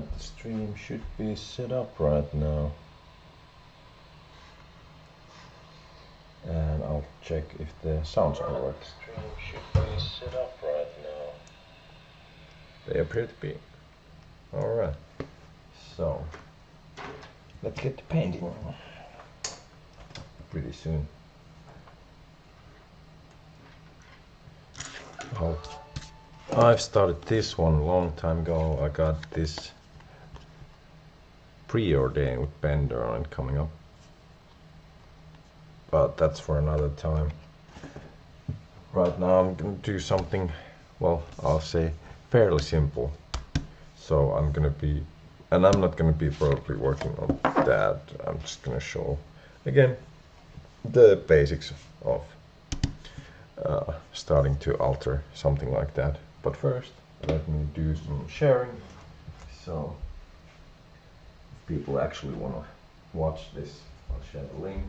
Alright, the stream should be set up right now. And I'll check if the sounds are working. The stream should be set up right now. They appear to be. Alright. So, let's get to painting pretty soon. Oh, I've started this one a long time ago. I got this preordained with Bender on it coming up. But that's for another time. Right now I'm gonna do something, well, I'll say fairly simple. So I'm gonna be, and I'm not gonna be probably working on that. I'm just gonna show, again, the basics of starting to alter something like that. But first, let me do some sharing. So, if people actually wanna watch this, I'll share the link.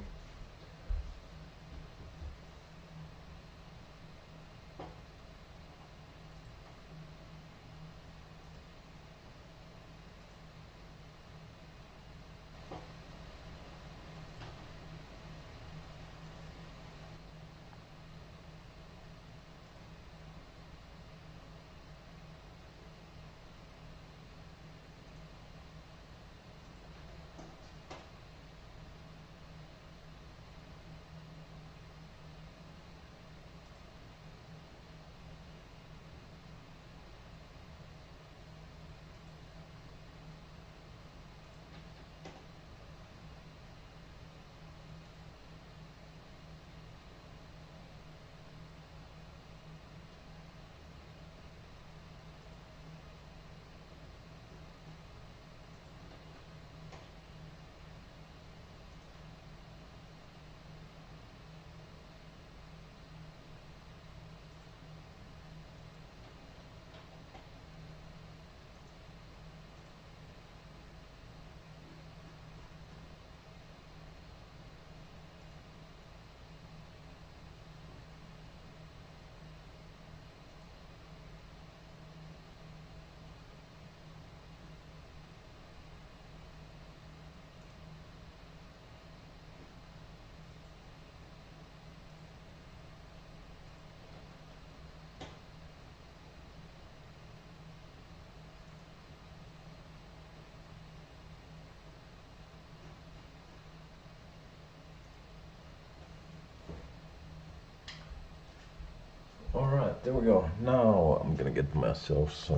Alright, there we go. Now I'm gonna get myself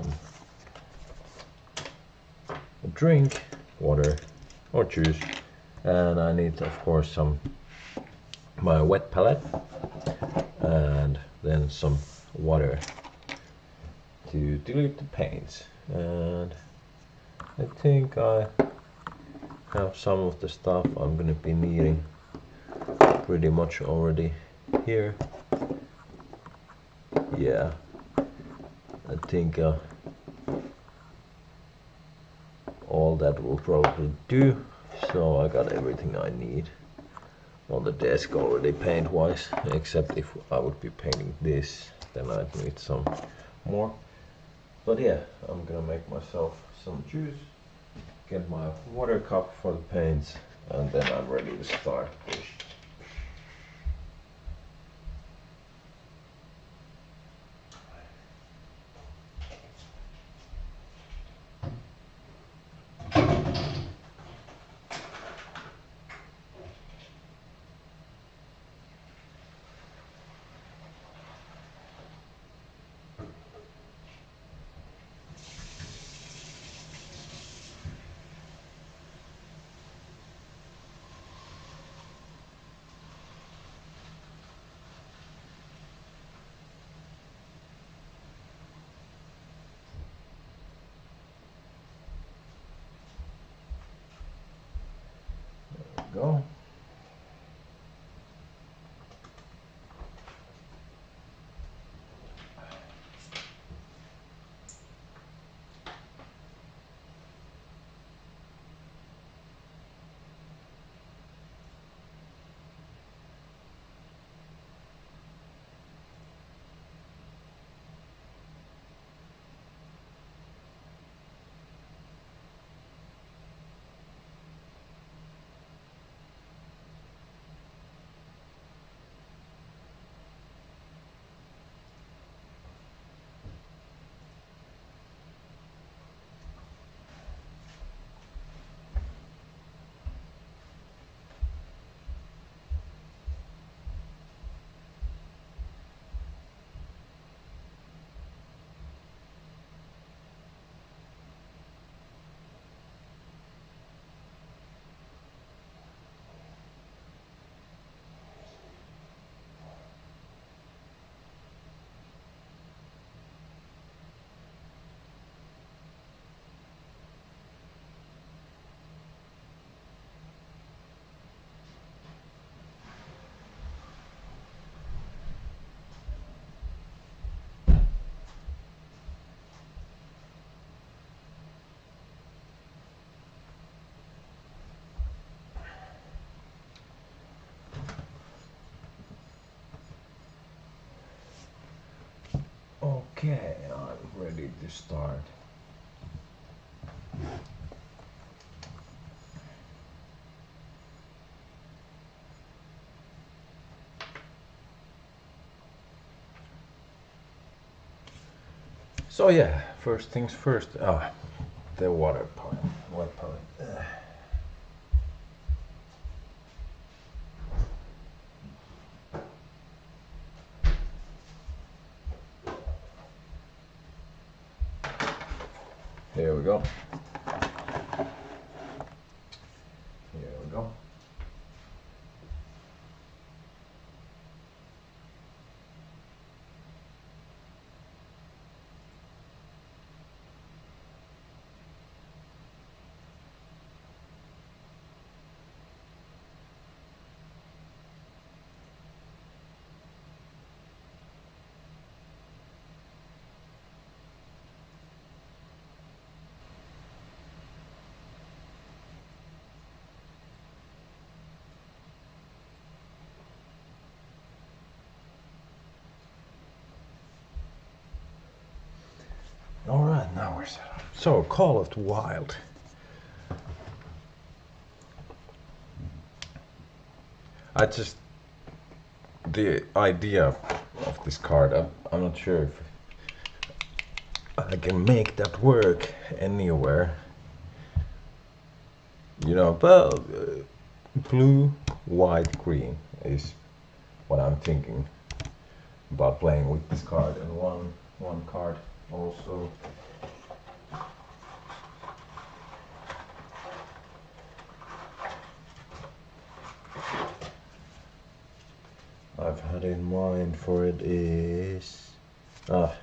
a drink, water or juice, and I need of course my wet palette and then some water to dilute the paints. And I think I have some of the stuff I'm gonna be needing pretty much already here. Yeah, I think all that will probably do. So I got everything I need on the desk already paint wise, except if I would be painting this, then I'd need some more. But yeah, I'm gonna make myself some juice, get my water cup for the paints, and then I'm ready to start. Okay, I'm ready to start. So yeah, first things first. The water palette, wet palette. Here we go. Here we go. Alright, now we're set up. So, Call of the Wild. The idea of this card, I'm not sure if I can make that work anywhere. You know, but blue, white, green is what I'm thinking about playing with this card, and one card also. I've had in mind for it is that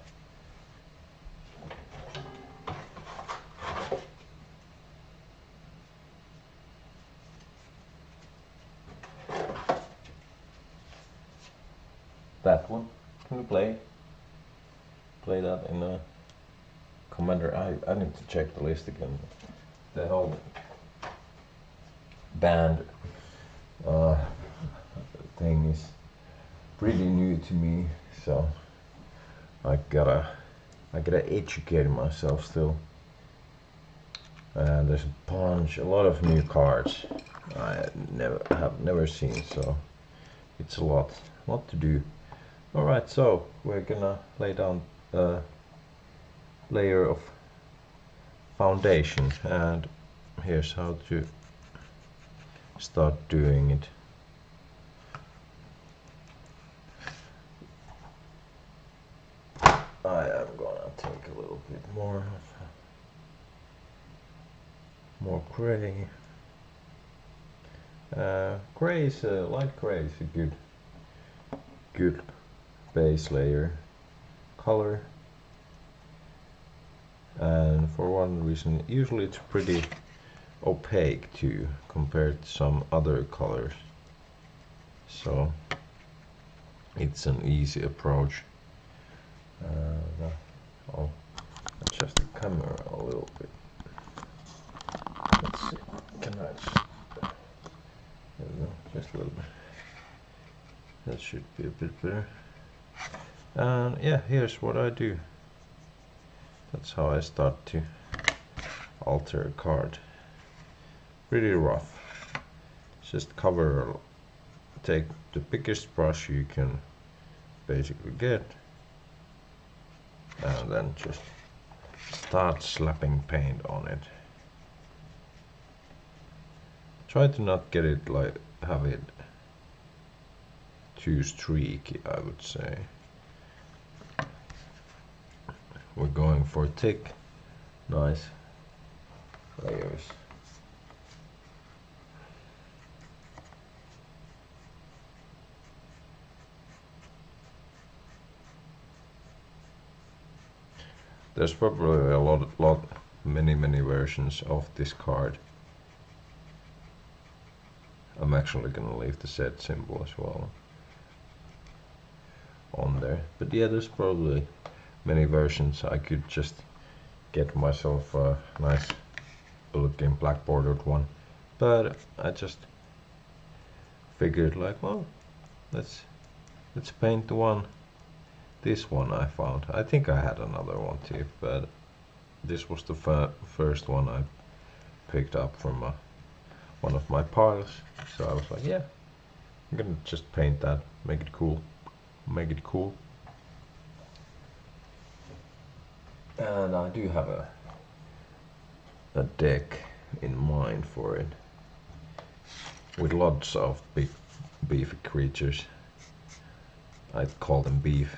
one. Can we play that in a commander? I need to check the list again. The whole band thing is pretty new to me, so I gotta educate myself still. And there's a lot of new cards I have never seen, so it's a lot to do. Alright, so we're gonna lay down a layer of foundation, and here's how to start doing it. I am gonna take a little bit more gray. Light gray is a good base layer color, and for one reason, usually it's pretty opaque too compared to some other colors, so it's an easy approach. I'll adjust the camera a little bit. Let's see, can I there we go, just a little bit. That should be a bit better. And yeah, here's what I do. That's how I start to alter a card. Pretty rough. Just take the biggest brush you can basically get, and then just start slapping paint on it. Try to not get it have it too streaky, I would say. We're going for thick, nice layers. There's probably many versions of this card. I'm actually gonna leave the set symbol as well on there. But yeah, there's probably many versions. I could just get myself a nice looking black bordered one, but I just figured like, well, let's paint the this one I found. I think I had another one too, but this was the first one I picked up from one of my piles. So I was like, yeah, I'm gonna just paint that, make it cool, make it cool. And I do have a deck in mind for it, with lots of big beefy creatures. I'd call them big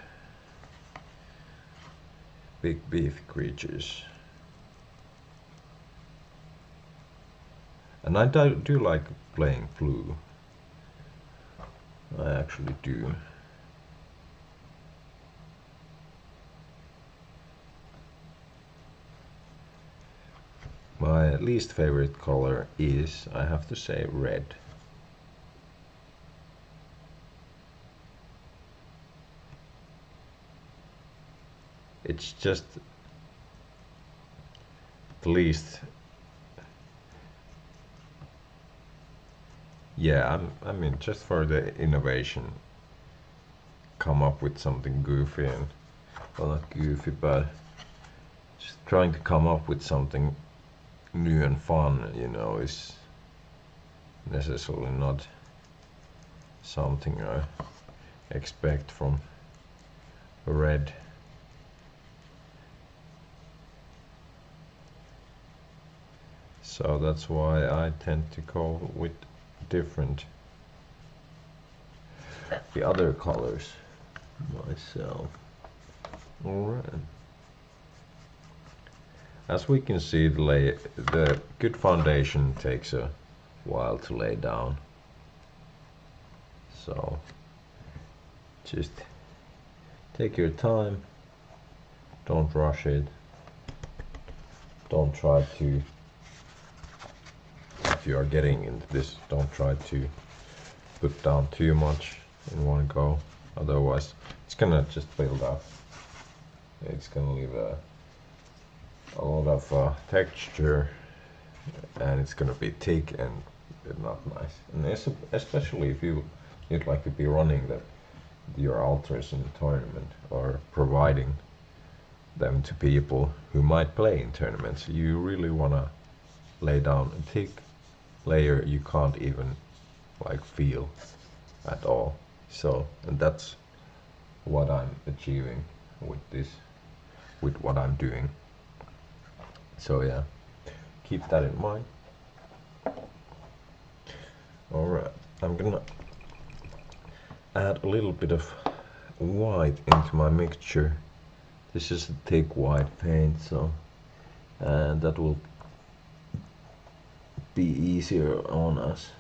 beefy creatures. And I do like playing blue. I actually do. My least favorite color is, I have to say, red. It's just the least. Yeah, I mean, just for the innovation, come up with something goofy and, well, not goofy, but just trying to come up with something new and fun, you know, is necessarily not something I expect from red. So that's why I tend to go with the other colors myself. Alright. As we can see, the good foundation takes a while to lay down. So just take your time, don't rush it, don't try to, if you are getting into this, don't try to put down too much in one go, otherwise it's gonna just build up. It's gonna leave a lot of texture, and it's gonna be thick and not nice. And especially if you'd like to be running your altars in a tournament, or providing them to people who might play in tournaments, you really wanna lay down a thick layer you can't even like feel at all. So, and that's what I'm achieving with this, with what I'm doing. So yeah, keep that in mind. Alright, I'm gonna add a little bit of white into my mixture. This is a thick white paint, so, and that will be easier on us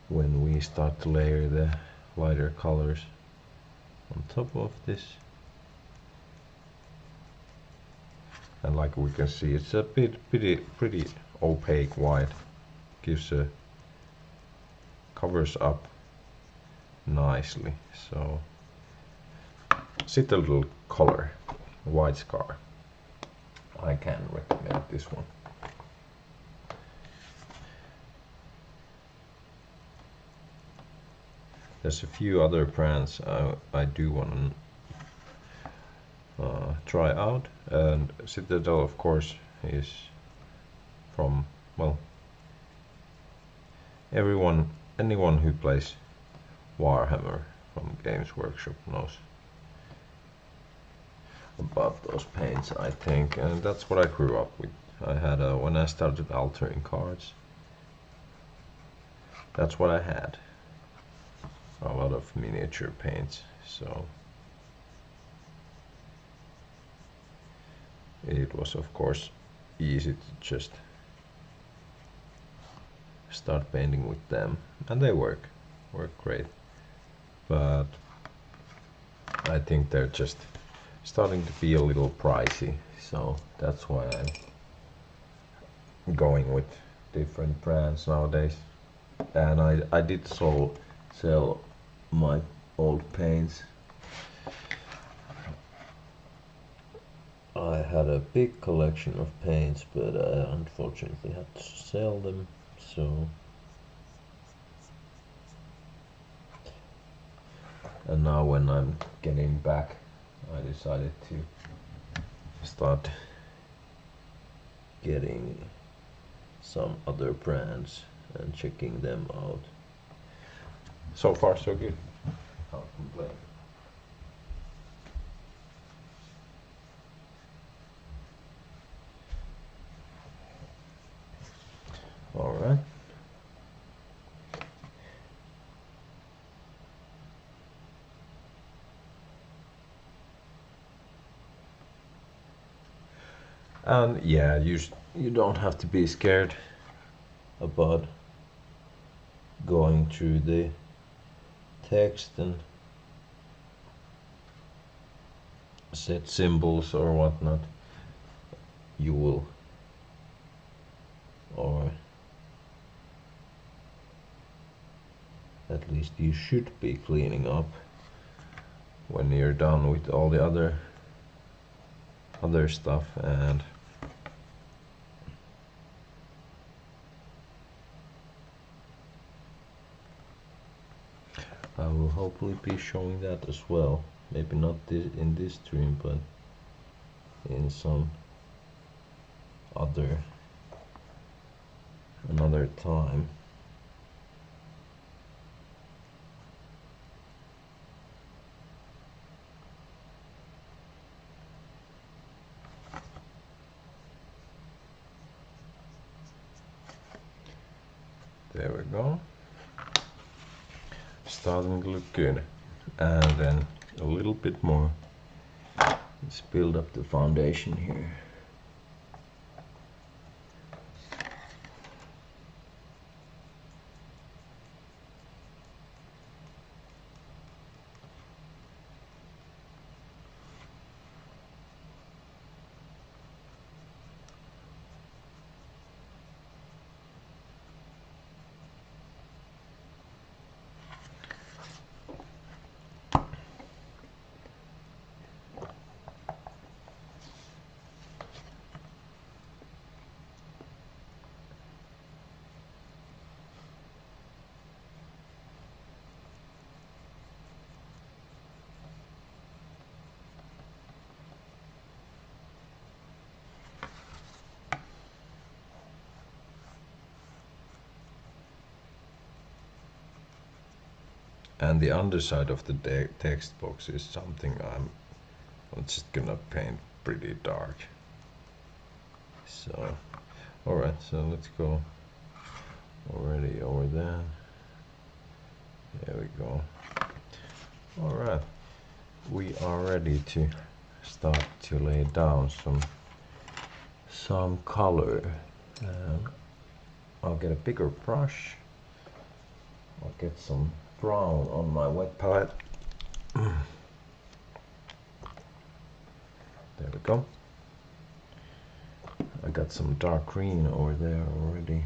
when we start to layer the lighter colors on top of this. And like we can see, it's a pretty opaque white. Covers up nicely. So Citadel color, white scar. I can recommend this one. There's a few other brands I do want to try out, and Citadel, of course, is from, well, anyone who plays Warhammer from Games Workshop knows about those paints, I think, and that's what I grew up with. I had when I started altering cards, that's what I had. A lot of miniature paints, so it was of course easy to just start painting with them, and they work great, but I think they're just starting to be a little pricey, so that's why I'm going with different brands nowadays. And I did sell my old paints. I had a big collection of paints, but I unfortunately had to sell them, so And now when I'm getting back, I decided to start getting some other brands and checking them out. So far so good. Can't complain. All right. And yeah, you don't have to be scared about going through the text and set symbols or whatnot. You will, or at least you should be cleaning up when you're done with all the other stuff. And I will hopefully be showing that as well. Maybe not in this stream, but in some another time. There we go. Starting to look good. And then a little bit more. Let's build up the foundation here. And the underside of the text box is something I'm just gonna paint pretty dark. So, alright, so let's go already over there. There we go. Alright, we are ready to start to lay down some color. I'll get a bigger brush. I'll get some brown on my wet palette. There we go. I got some dark green over there already.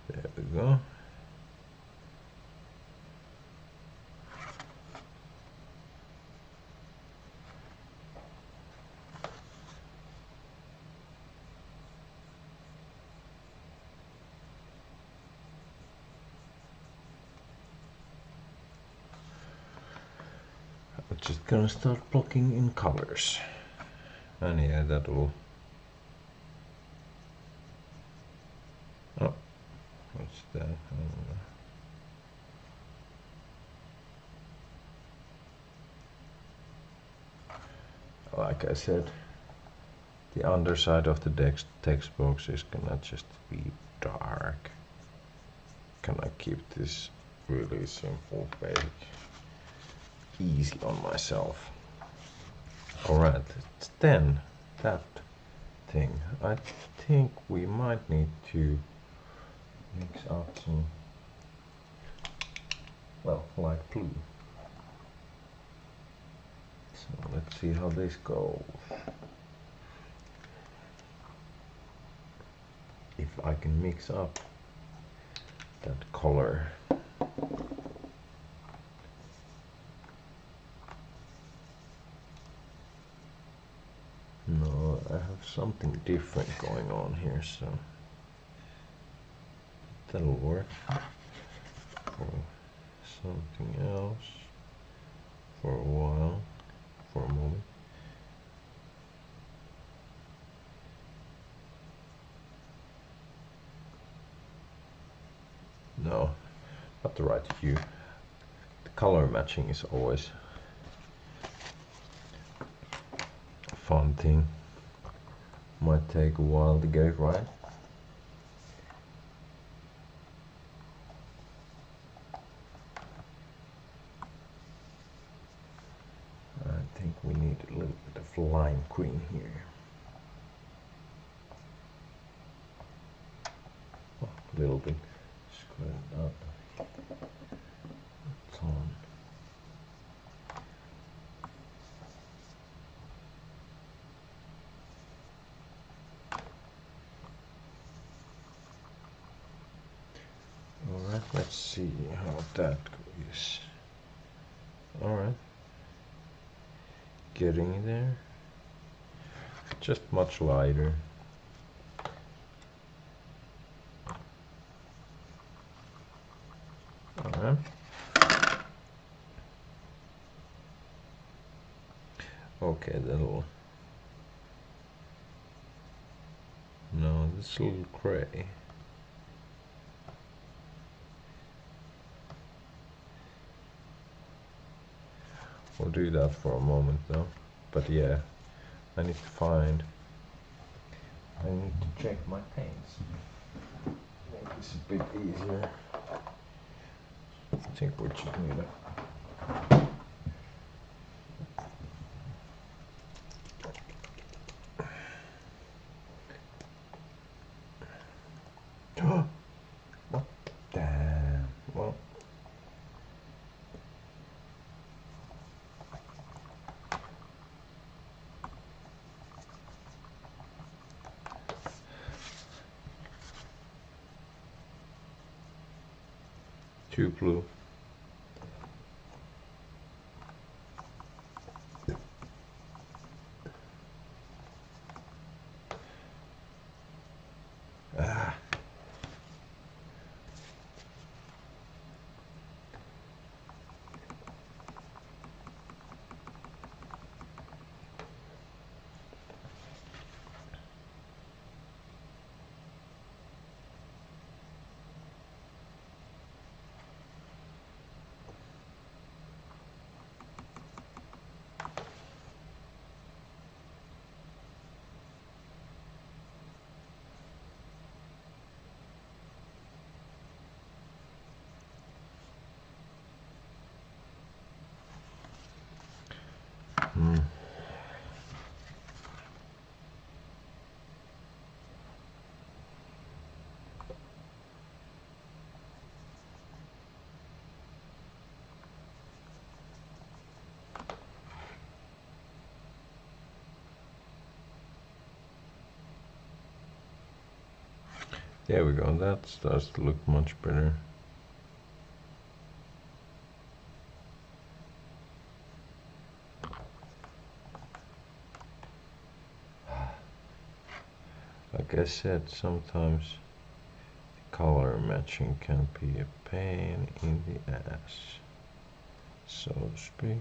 There we go. I'm just gonna start blocking in colors. And yeah, that will... Oh, what's that? Like I said, the underside of the text box is gonna just be dark. Can I keep this really simple, basic, easy on myself? Alright, it's then that thing. I think we might need to mix up some, well, light blue. So let's see how this goes. If I can mix up that color. No, I have something different going on here, so that'll work. For something else for a while, for a moment. No, not the right hue. The color matching is always a fun thing. Might take a while to get it right. I think we need a little bit of lime green here. Oh, a little bit. Screw it up. A ton. Alright, let's see how that goes. Alright. Getting there. Just much lighter. Alright. Okay, that'll... No, this is a little gray. We'll do that for a moment though. But yeah, I need to check my paints. Make this a bit easier. I think we just need a... What? Damn. Well. Too blue. Ah. There we go, that starts to look much better. Like I said, sometimes color matching can be a pain in the ass, so to speak.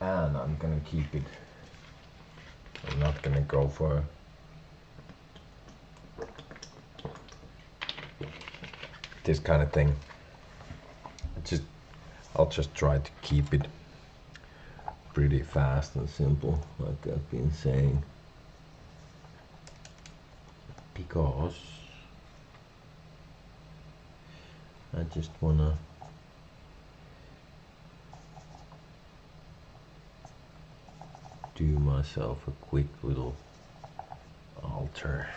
and I'm gonna keep it. I'm not gonna go for this kind of thing. I'll just try to keep it pretty fast and simple, like I've been saying, because I just wanna do myself a quick little altar.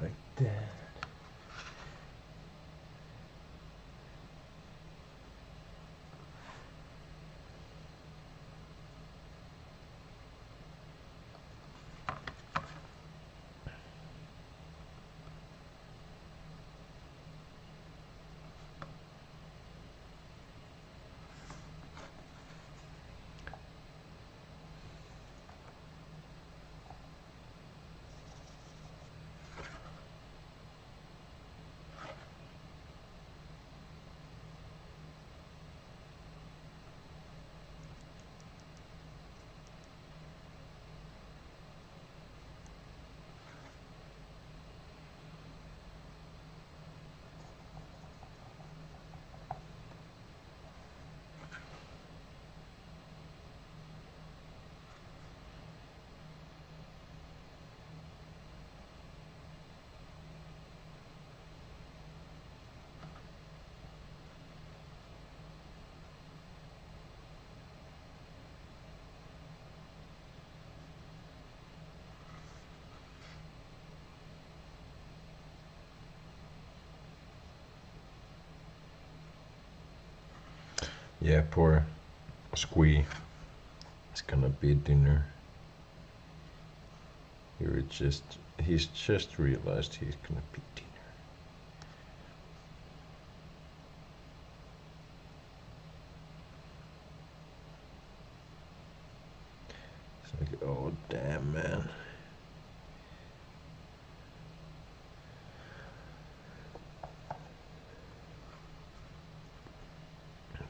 Like that. Yeah, poor Squee. It's gonna be dinner. He's just realized he's gonna be dinner. It's like, oh damn, man.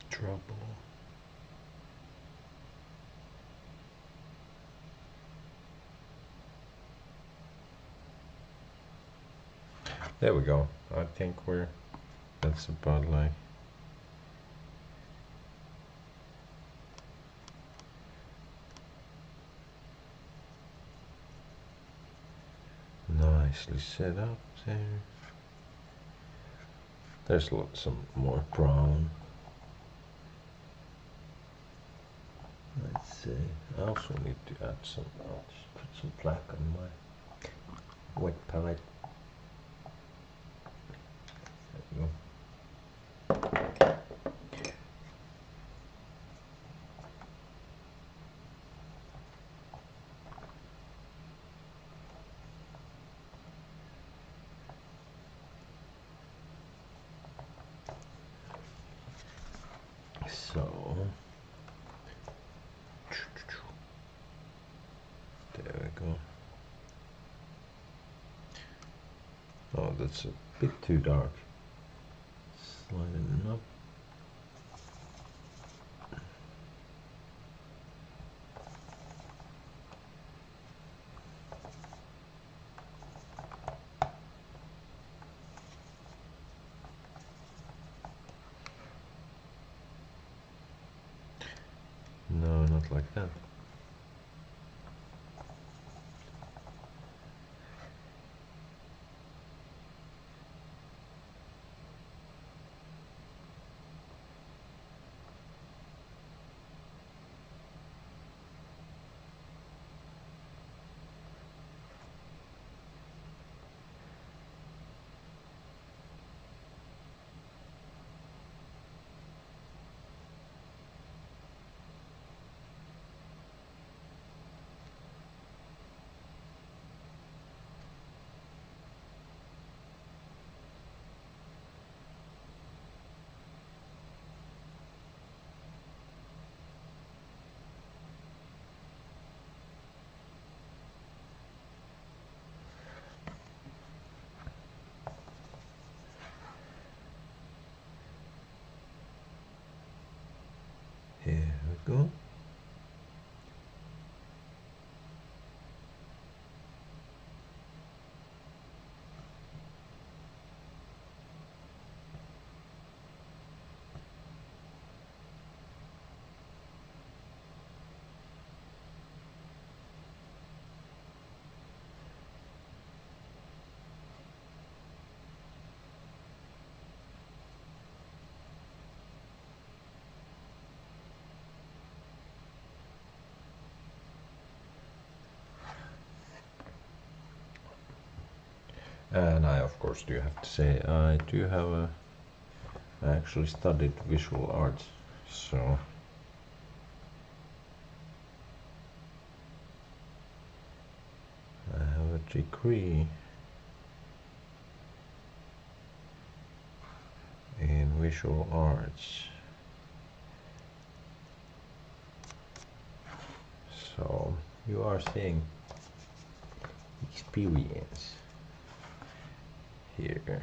Trouble. There we go. I think that's about like nicely set up there. There's some more brown. Let's see. I also need to add some. I'll just put some black on my wet palette. There we go. So there we go. Oh, that's a bit too dark. Slide it up. No, not like that. Cool. And I of course do have to say I do have I actually studied visual arts, so I have a degree in visual arts. So you are seeing experience here.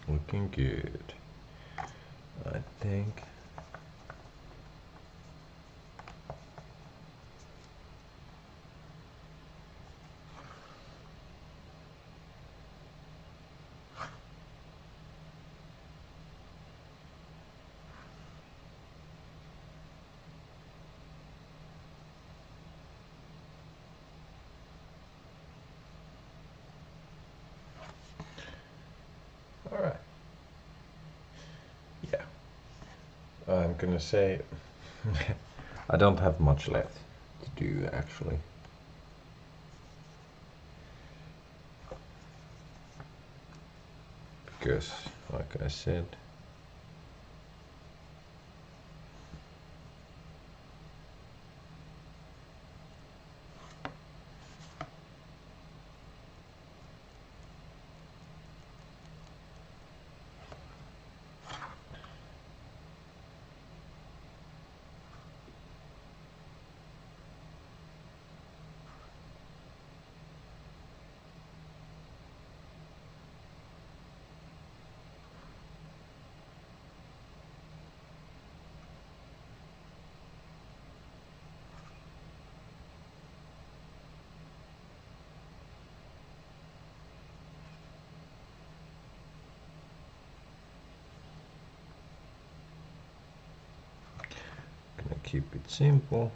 Looking good, I think. All right. Yeah. I'm gonna say I don't have much left to do actually. Because, like I said, gonna keep it simple.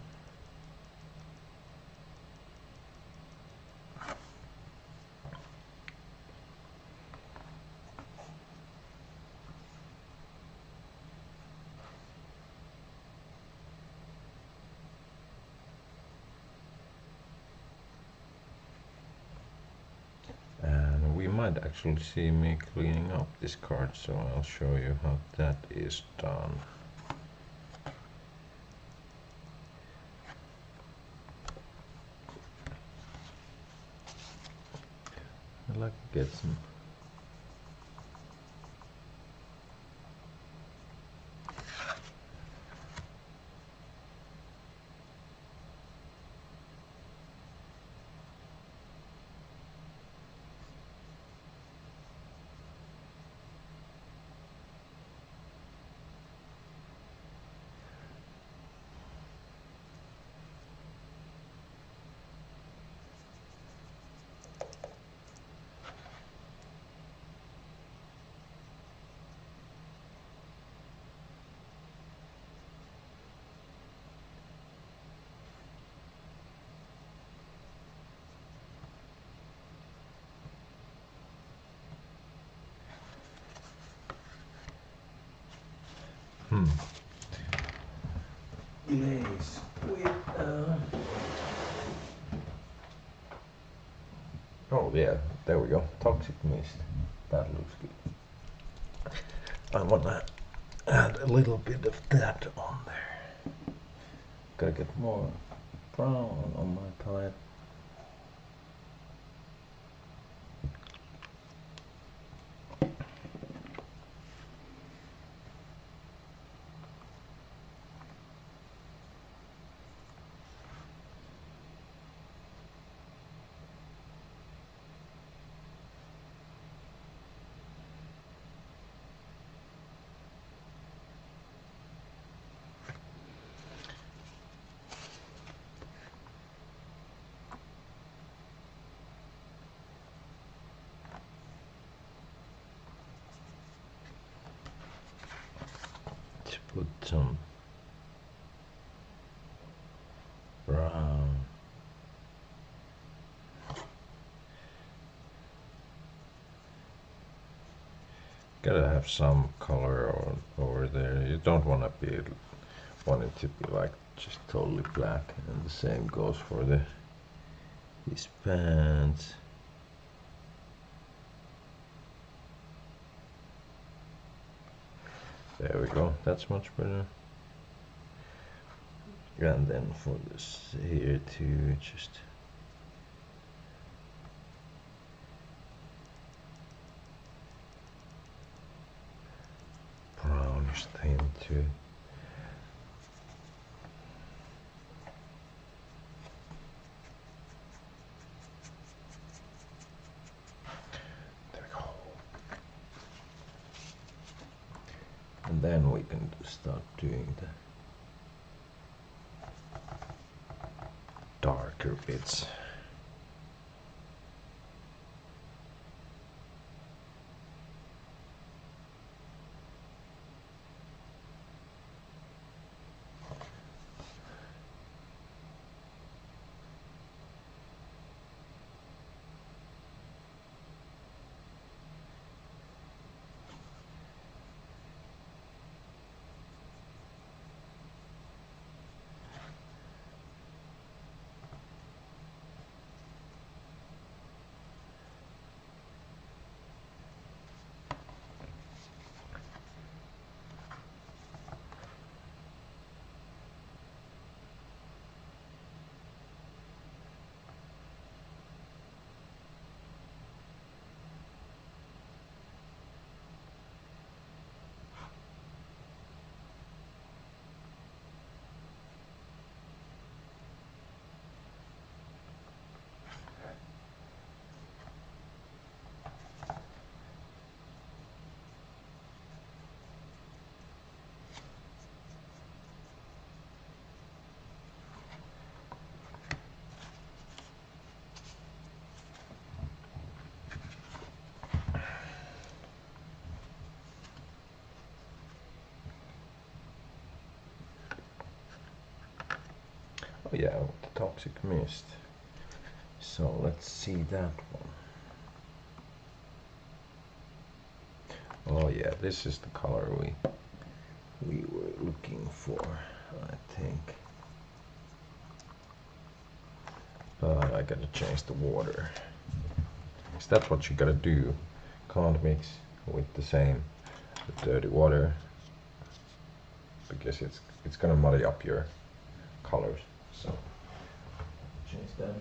And we might actually see me cleaning up this card, so I'll show you how that is done. I'd like to get some glaze with oh yeah, there we go, toxic mist. That looks good. I wanna add a little bit of that on there. Gotta get more brown on my palette. Put some brown. Gotta have some color over there. You don't want to want it to be like just totally black. And the same goes for these pants. There we go, that's much better. And then for this here too, just brownish thing too. There we go. And then we can start doing the darker bits. Oh yeah, the toxic mist. So let's see that one. Oh yeah, this is the color we were looking for, I think. But I gotta change the water. So that's what you gotta do. Can't mix with the dirty water, because it's gonna muddy up your colors. So change that.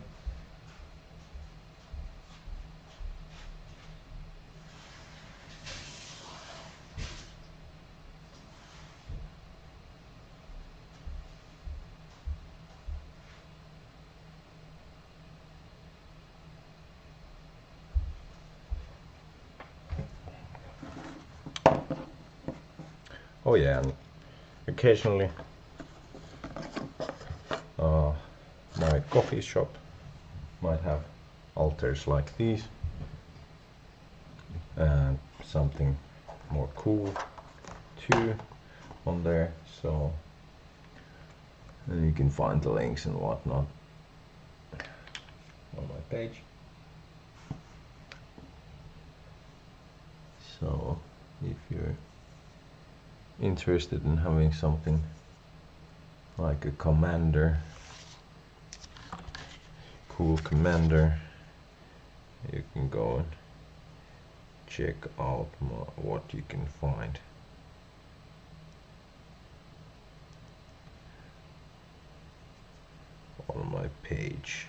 Oh yeah, and occasionally my coffee shop might have altars like these, and something more cool too on there, so you can find the links and whatnot on my page. So if you're interested in having something like a commander, cool commander, you can go and check out what you can find. on my page,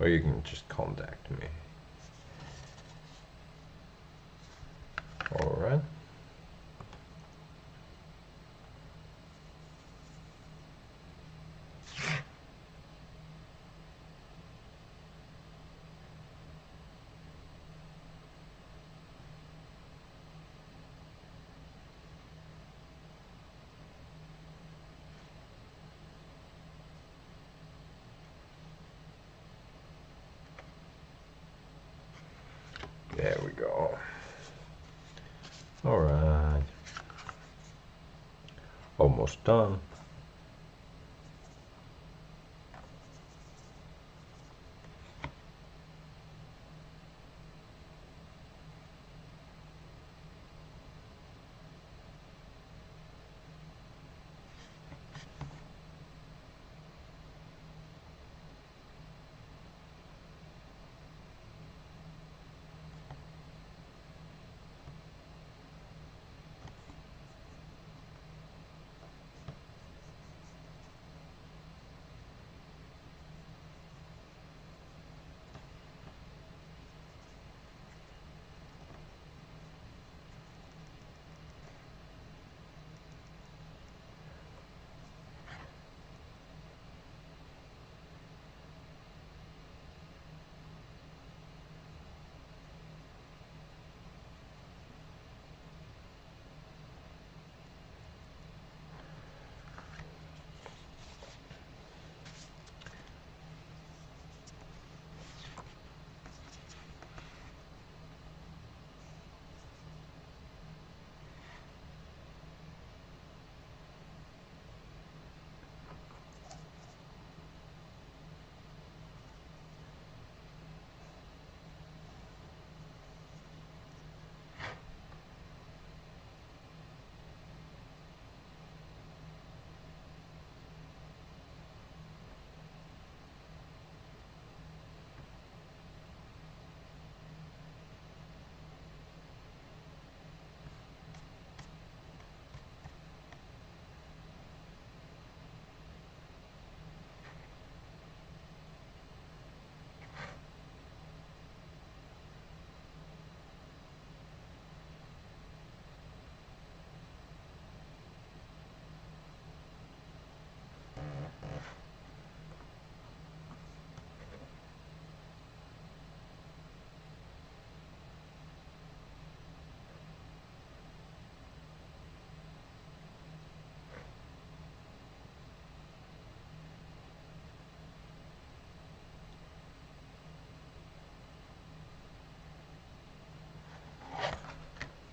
or you can just contact me. All right. There we go. All right. Almost done.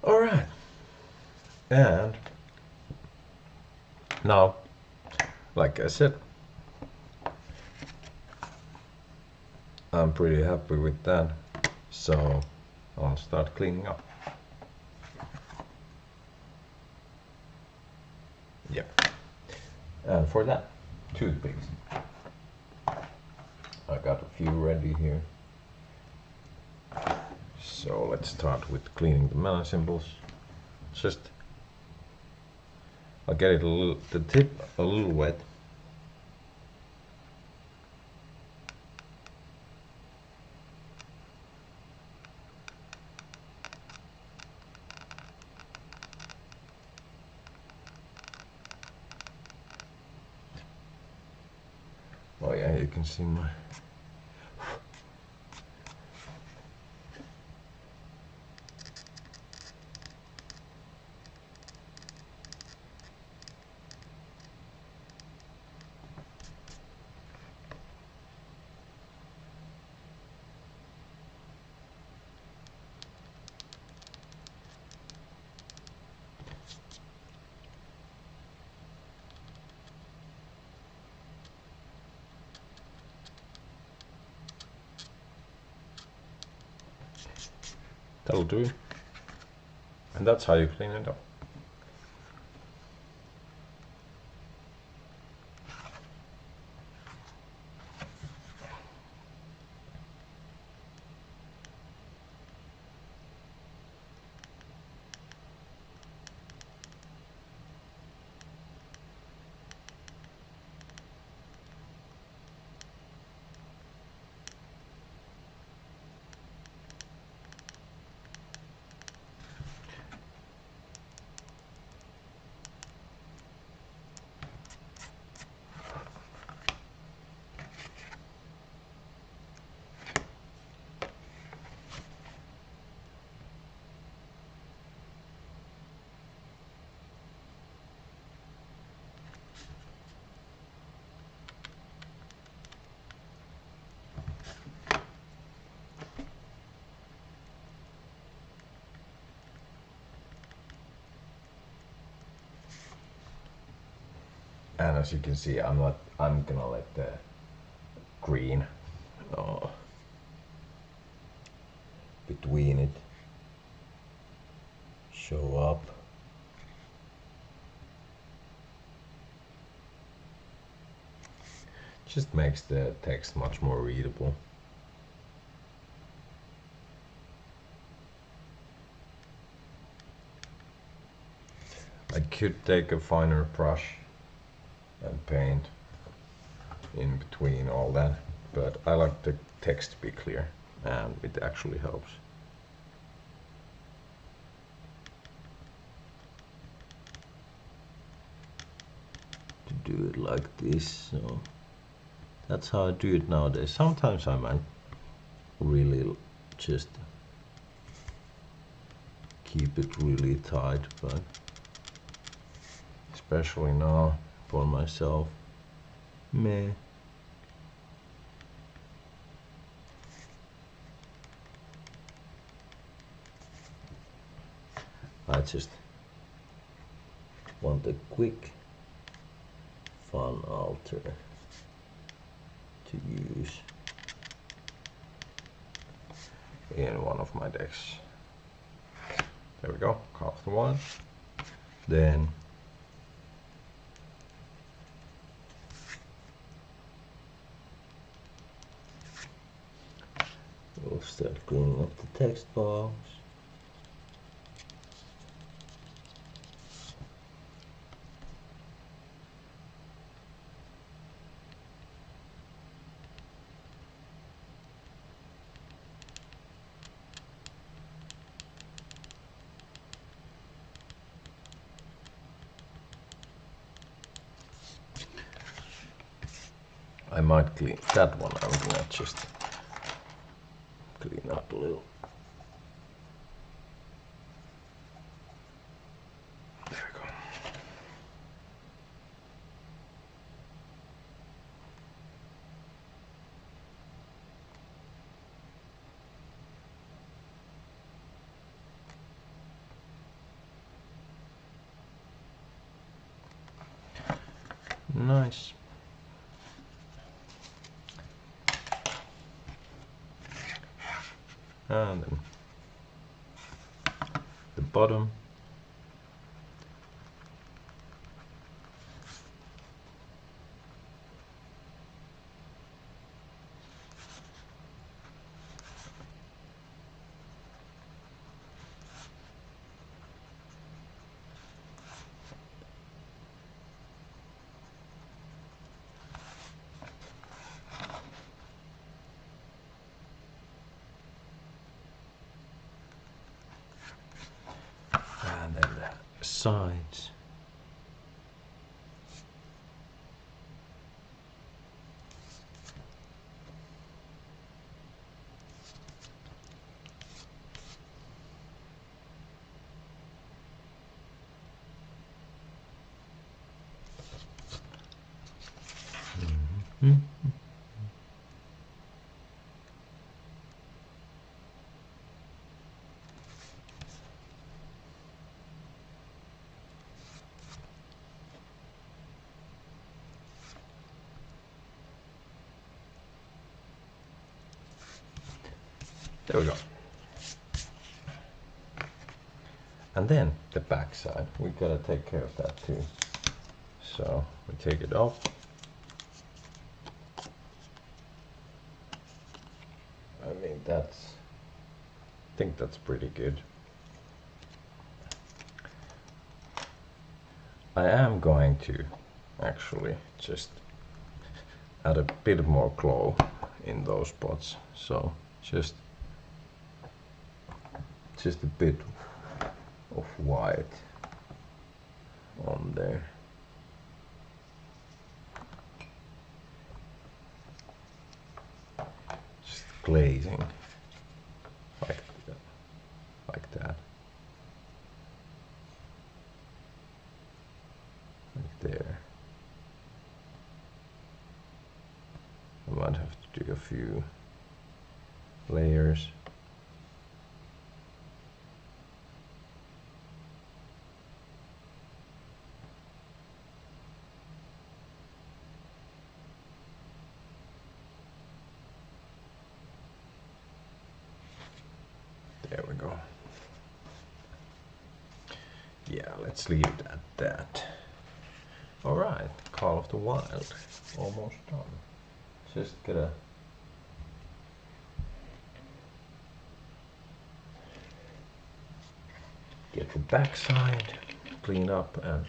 All right. And now, like I said, I'm pretty happy with that. So I'll start cleaning up. Yep. And for that, toothpicks. I got a few ready here. So let's start with cleaning the mana symbols. Just I'll get it the tip a little wet. Oh yeah, you can see my that'll do. And that's how you clean it up. And as you can see, I'm gonna let the green between it show up. Just makes the text much more readable. I could take a finer brush and paint in between all that, but I like the text to be clear, and it actually helps. To do it like this, so that's how I do it nowadays. Sometimes I might really just keep it really tight, but especially now for myself, meh. I just want a quick fun alter to use in one of my decks. There we go, cast one. Then we'll start cleaning up the text box. I might clean that one. I'm gonna just clean up a little. There we go. Nice. And then the bottom. And then the sides. There we go. And then the back side, we gotta take care of that too. So we take it off. I mean, I think that's pretty good. I am going to actually just add a bit more glow in those spots. So just a bit of white on there. Just glazing like that. Like there. I might have to do a few layers. go. Yeah, let's leave it at that. Alright, Call of the Wild. Almost done. Just gotta get the backside cleaned up, and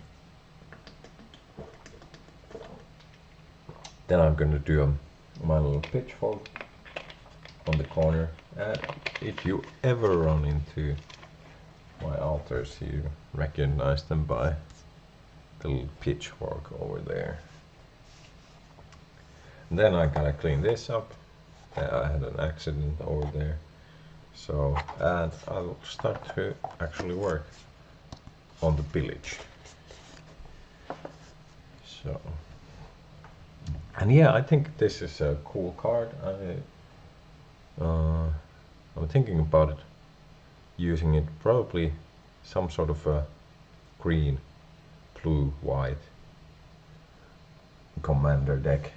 then I'm gonna do my little pitchfork on the corner. And if you ever run into my altars, you recognize them by the little pitchfork over there. And then I gotta clean this up. I had an accident over there. So, and I'll start to actually work on the Pillage. So, and yeah, I think this is a cool card. I'm thinking about it, using it probably some sort of a green, blue, white commander deck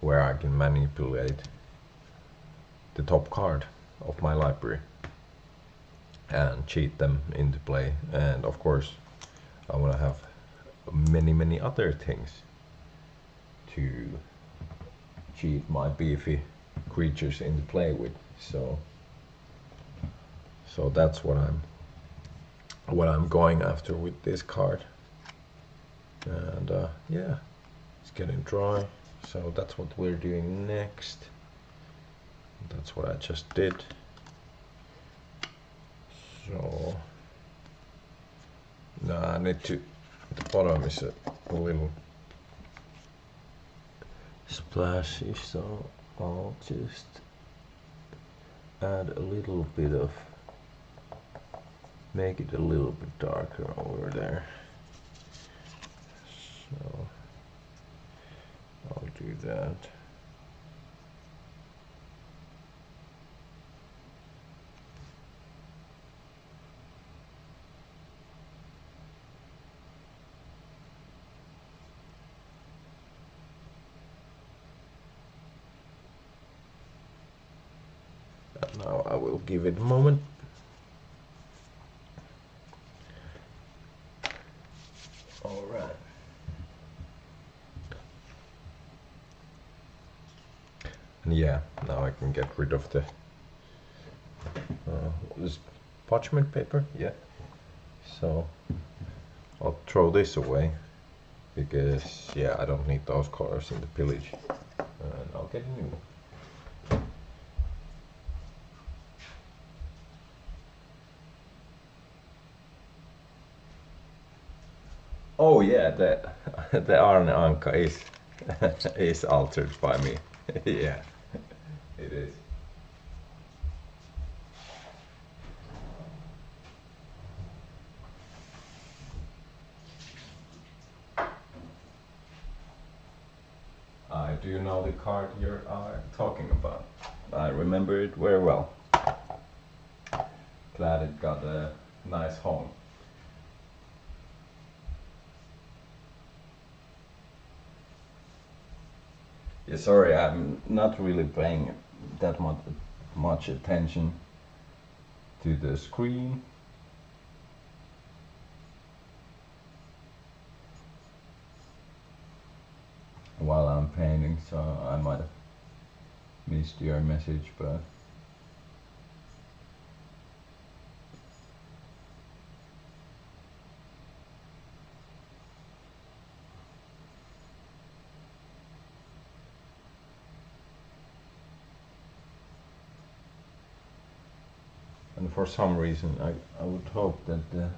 where I can manipulate the top card of my library and cheat them into play. And of course I want to have many other things to cheat my beefy creatures into play with. So that's what I'm going after with this card. And yeah, it's getting dry, so that's what we're doing next. That's what I just did. So now I need to, the bottom is a little splashy, so I'll just add a little bit of, make it a little bit darker over there. So I'll do that. And now I will give it a moment. All right. And yeah, now I can get rid of the this parchment paper. Yeah. So I'll throw this away because yeah, I don't need those colors in the Pillage, and I'll get a new one. Oh yeah, the Arne Anka is is altered by me. Yeah, it is. I do know the card you're talking about. I remember it very well. Glad it got a nice home. Yeah, sorry, I'm not really paying that much attention to the screen. While I'm painting, so I might have missed your message, but and for some reason I would hope that the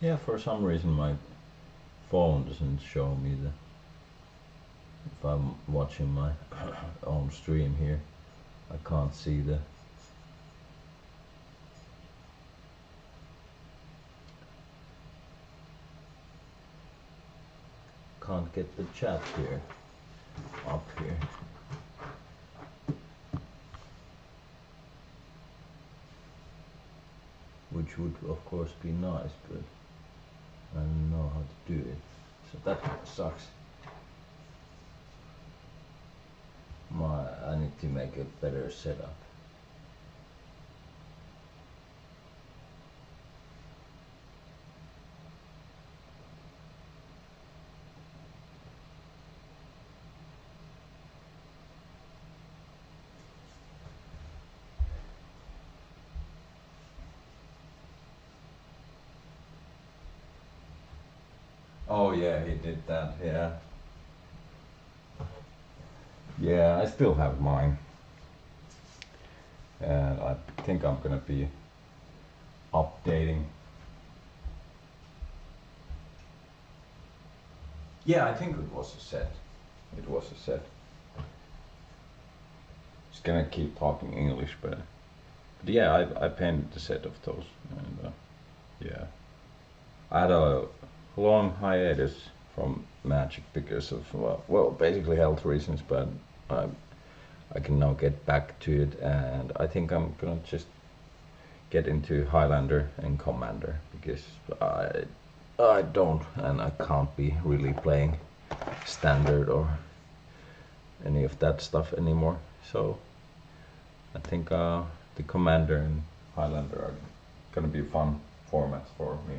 Yeah, for some reason my phone doesn't show me the, if I'm watching my own stream here, I can't see the can't get the chat here up here. Which would of course be nice, but I don't know how to do it. So that kind of sucks. I need to make a better setup. Oh yeah, he did that, yeah. Yeah, I still have mine. And I think I'm gonna be updating. Yeah, I think it was a set. It was a set. Just gonna keep talking English, but yeah, I painted the set of those, and yeah, I had a long hiatus from Magic because of well, basically health reasons, but I can now get back to it, and I think I'm gonna just get into Highlander and Commander because I don't and I can't be really playing Standard or any of that stuff anymore. So I think the Commander and Highlander are gonna be fun formats for me.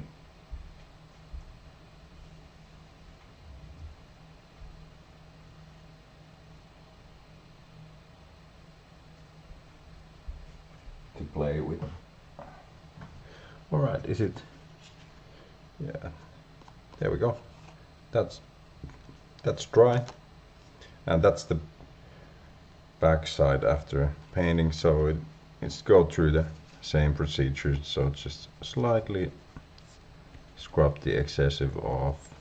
To play with. Alright, is it? Yeah, there we go. That's dry, and that's the back side after painting, so it's go through the same procedure, so just slightly scrub the excessive off.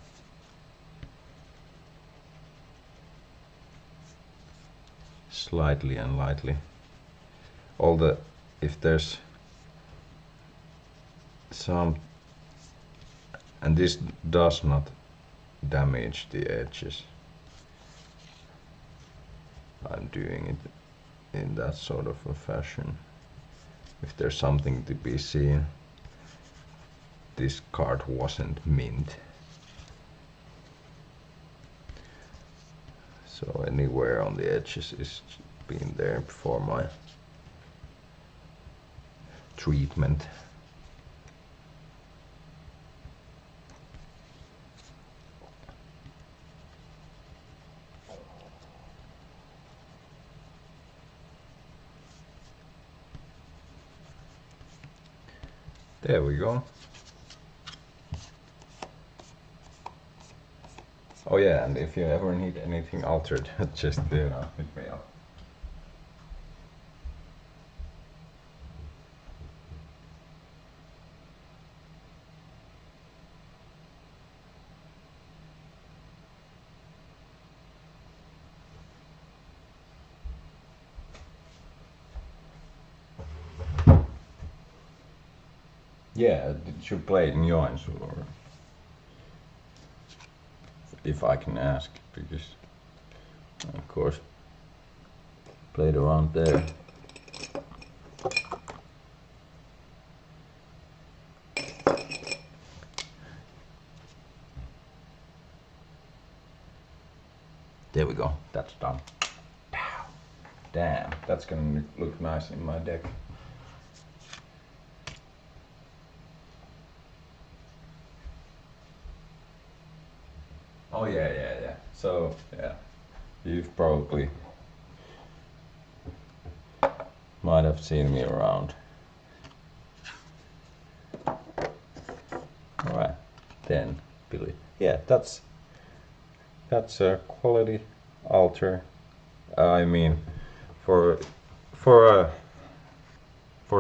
Slightly and lightly. If there's some, and this does not damage the edges. I'm doing it in that sort of a fashion. If there's something to be seen, this card wasn't mint. So anywhere on the edges is been there before my treatment. There we go. Oh yeah, and if you ever need anything altered, just hit me up. Yeah, did you play in Joensuu, or if I can ask, because of course played around there. There we go, that's done. Damn, that's gonna look nice in my deck. Oh yeah. So yeah, you've probably might have seen me around. Alright, then Billy. Yeah, that's a quality altar. I mean, for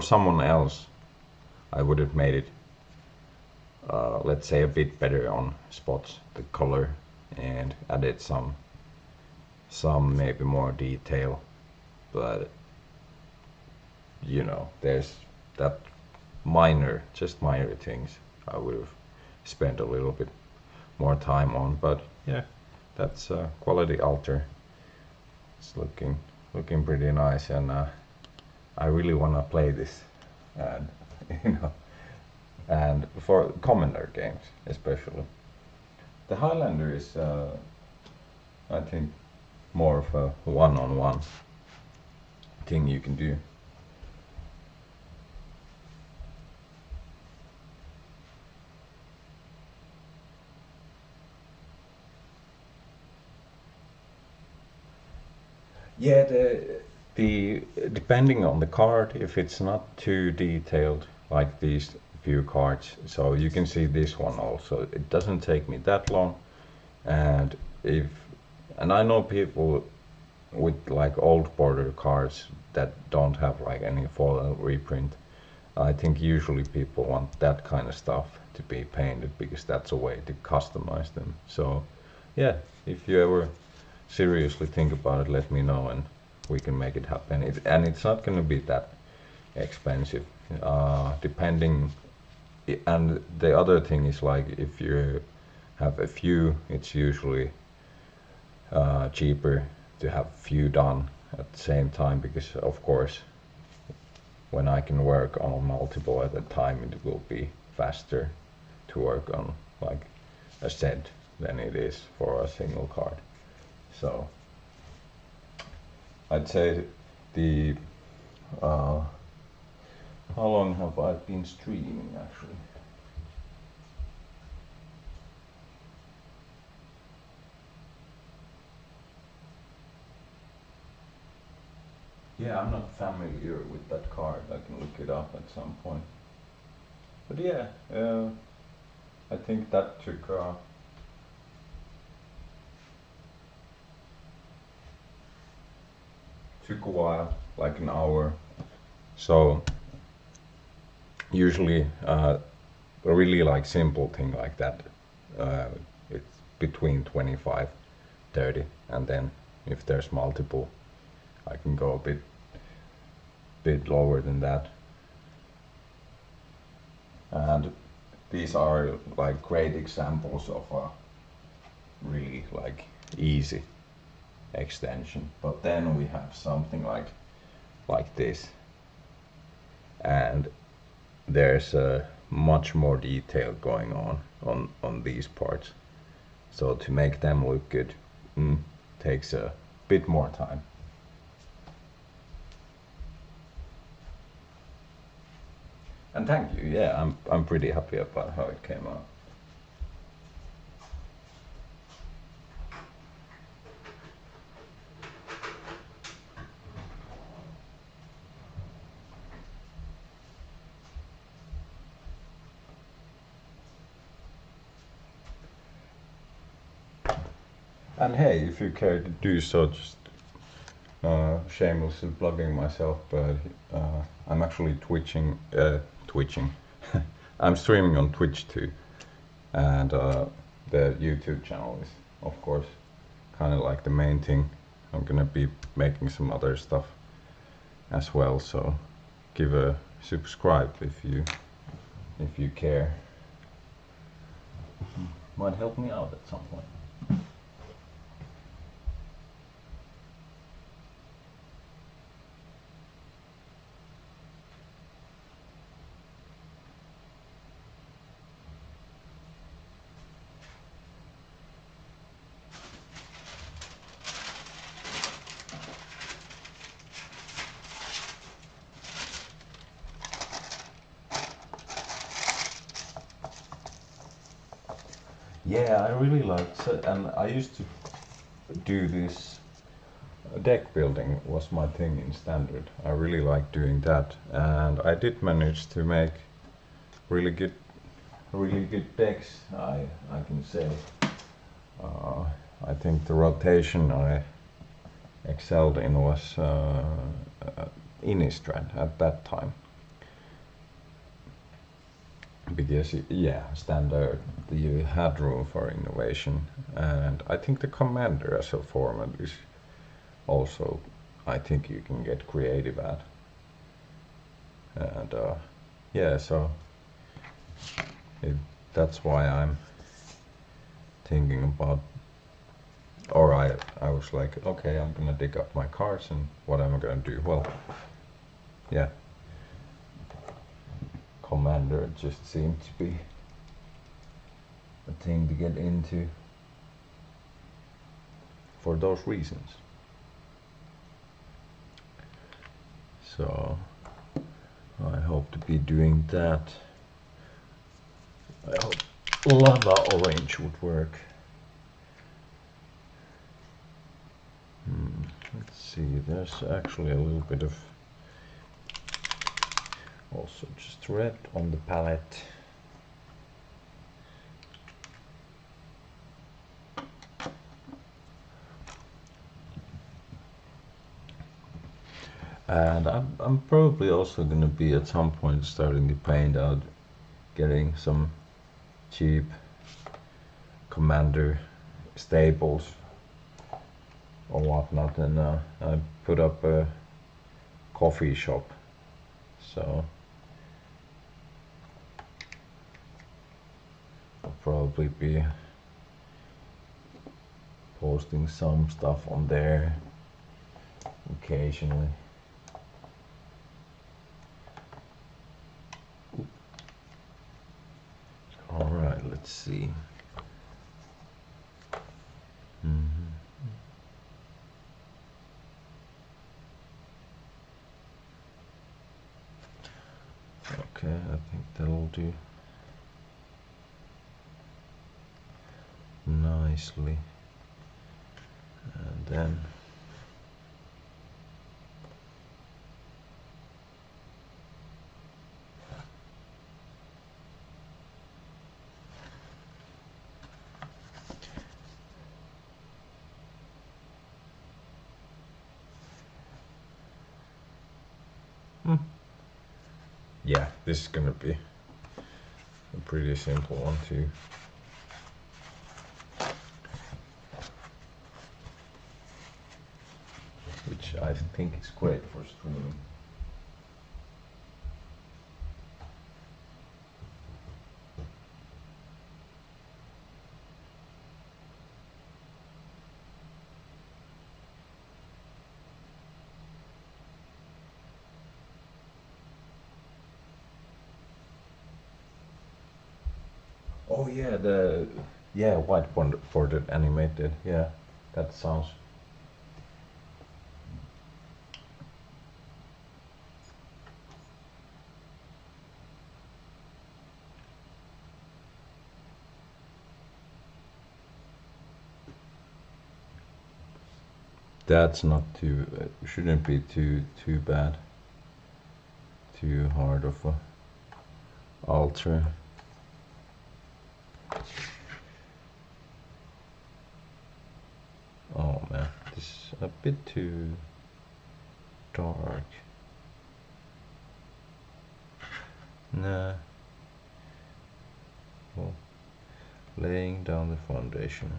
someone else, I would have made it let's say a bit better on spots, the color, and added some maybe more detail, but you know, there's that just minor things I would have spent a little bit more time on, but yeah, that's a quality altar. It's looking pretty nice, and I really want to play this, and you know, and for Commander games especially. The Highlander is, I think, more of a one-on-one thing you can do. Yeah, the depending on the card, if it's not too detailed like these few cards, so you can see this one also. It doesn't take me that long, and and I know people with like old border cards that don't have like any foil reprint. I think usually people want that kind of stuff to be painted because that's a way to customize them. So yeah, if you ever seriously think about it, let me know and we can make it happen. And it's not going to be that expensive, depending. And the other thing is, like, if you have a few, it's usually cheaper to have few done at the same time, because of course when I can work on multiple at a time, it will be faster to work on like a set than it is for a single card. So I'd say the how long have I been streaming actually? Yeah, I'm not familiar with that card. I can look it up at some point. But yeah, I think that took a while, like an hour. So usually a really like simple thing like that, it's between 25, 30, and then if there's multiple, I can go a bit lower than that. And these are like great examples of a really like easy extension. But then we have something like this, and there's much more detail going on these parts. So to make them look good, takes a bit more time. And thank you. Yeah, I'm pretty happy about how it came out. And hey, if you care to do so, just shamelessly plugging myself, but I'm actually twitching. I'm streaming on Twitch too, and the YouTube channel is, of course, kind of like the main thing. I'm gonna be making some other stuff as well, so give a subscribe if you care. Might help me out at some point. Yeah, I really liked it, and I used to do this. Deck building was my thing in standard. I really like doing that, and I did manage to make really good decks. I can say. I think the rotation I excelled in was Innistrad at that time, because yeah, standard you had room for innovation, and I think the commander as a format is also, I think you can get creative at, and yeah, so that's why I'm thinking about, or I was like, okay, I'm gonna dig up my cards and what am I gonna do? Well, yeah, commander just seemed to be a thing to get into for those reasons. So I hope to be doing that. I hope lava orange would work. Let's see, there's actually a little bit of also just red on the palette. And I'm probably also going to be at some point starting to paint out, getting some cheap commander staples or whatnot, and I put up a coffee shop, so I'll probably be posting some stuff on there occasionally. Alright, let's see. Okay, I think that'll do nicely. And then yeah, this is gonna be a pretty simple one too. Which I think is great for streaming. Oh yeah, the whiteboarded animated. Yeah, that sounds. That's not too. Shouldn't be too bad. Too hard of a alter. Oh man, this is a bit too dark. Nah. Well, laying down the foundation.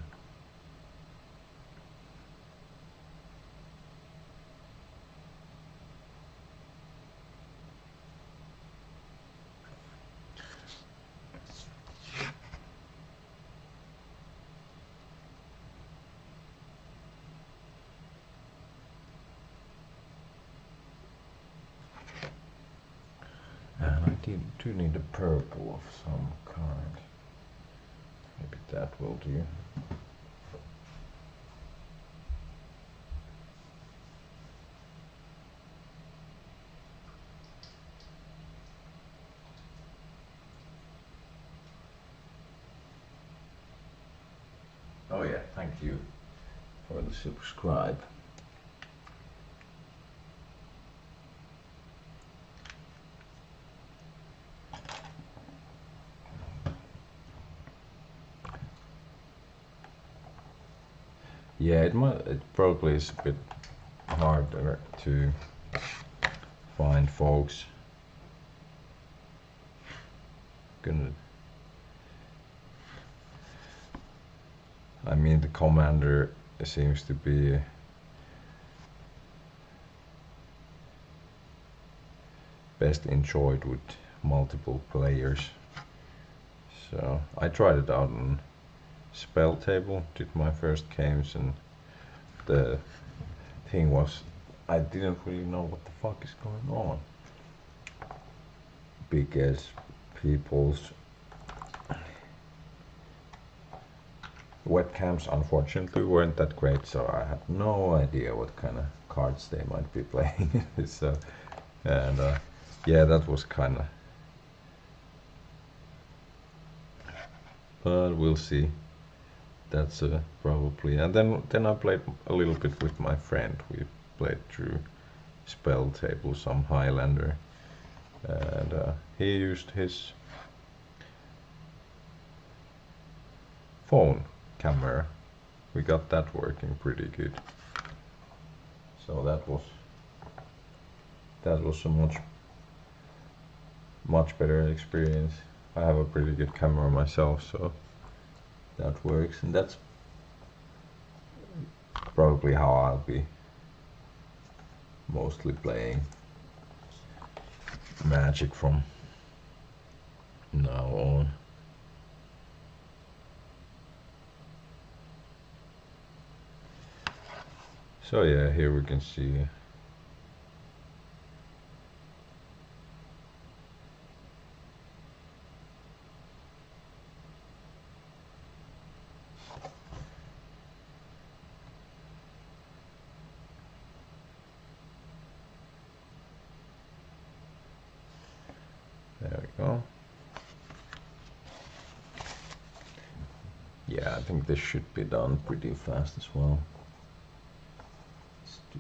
And I do need a purple of some kind. Maybe that will do. Oh yeah, thank you for the subscribe. Yeah, it probably is a bit harder to find folks gonna. I mean, the commander seems to be best enjoyed with multiple players. So I tried it out on spell table, did my first games, and the thing was I didn't really know what the fuck is going on, because people's webcams unfortunately weren't that great, so I had no idea what kind of cards they might be playing. So, and yeah, that was kind of, but we'll see. That's probably, and then I played a little bit with my friend. We played through spell table, some Highlander, and he used his phone camera. We got that working pretty good. So that was a much better experience. I have a pretty good camera myself, so that works, and that's probably how I'll be mostly playing Magic from now on. So yeah, here we can see there we go. Yeah, I think this should be done pretty fast as well. Let's do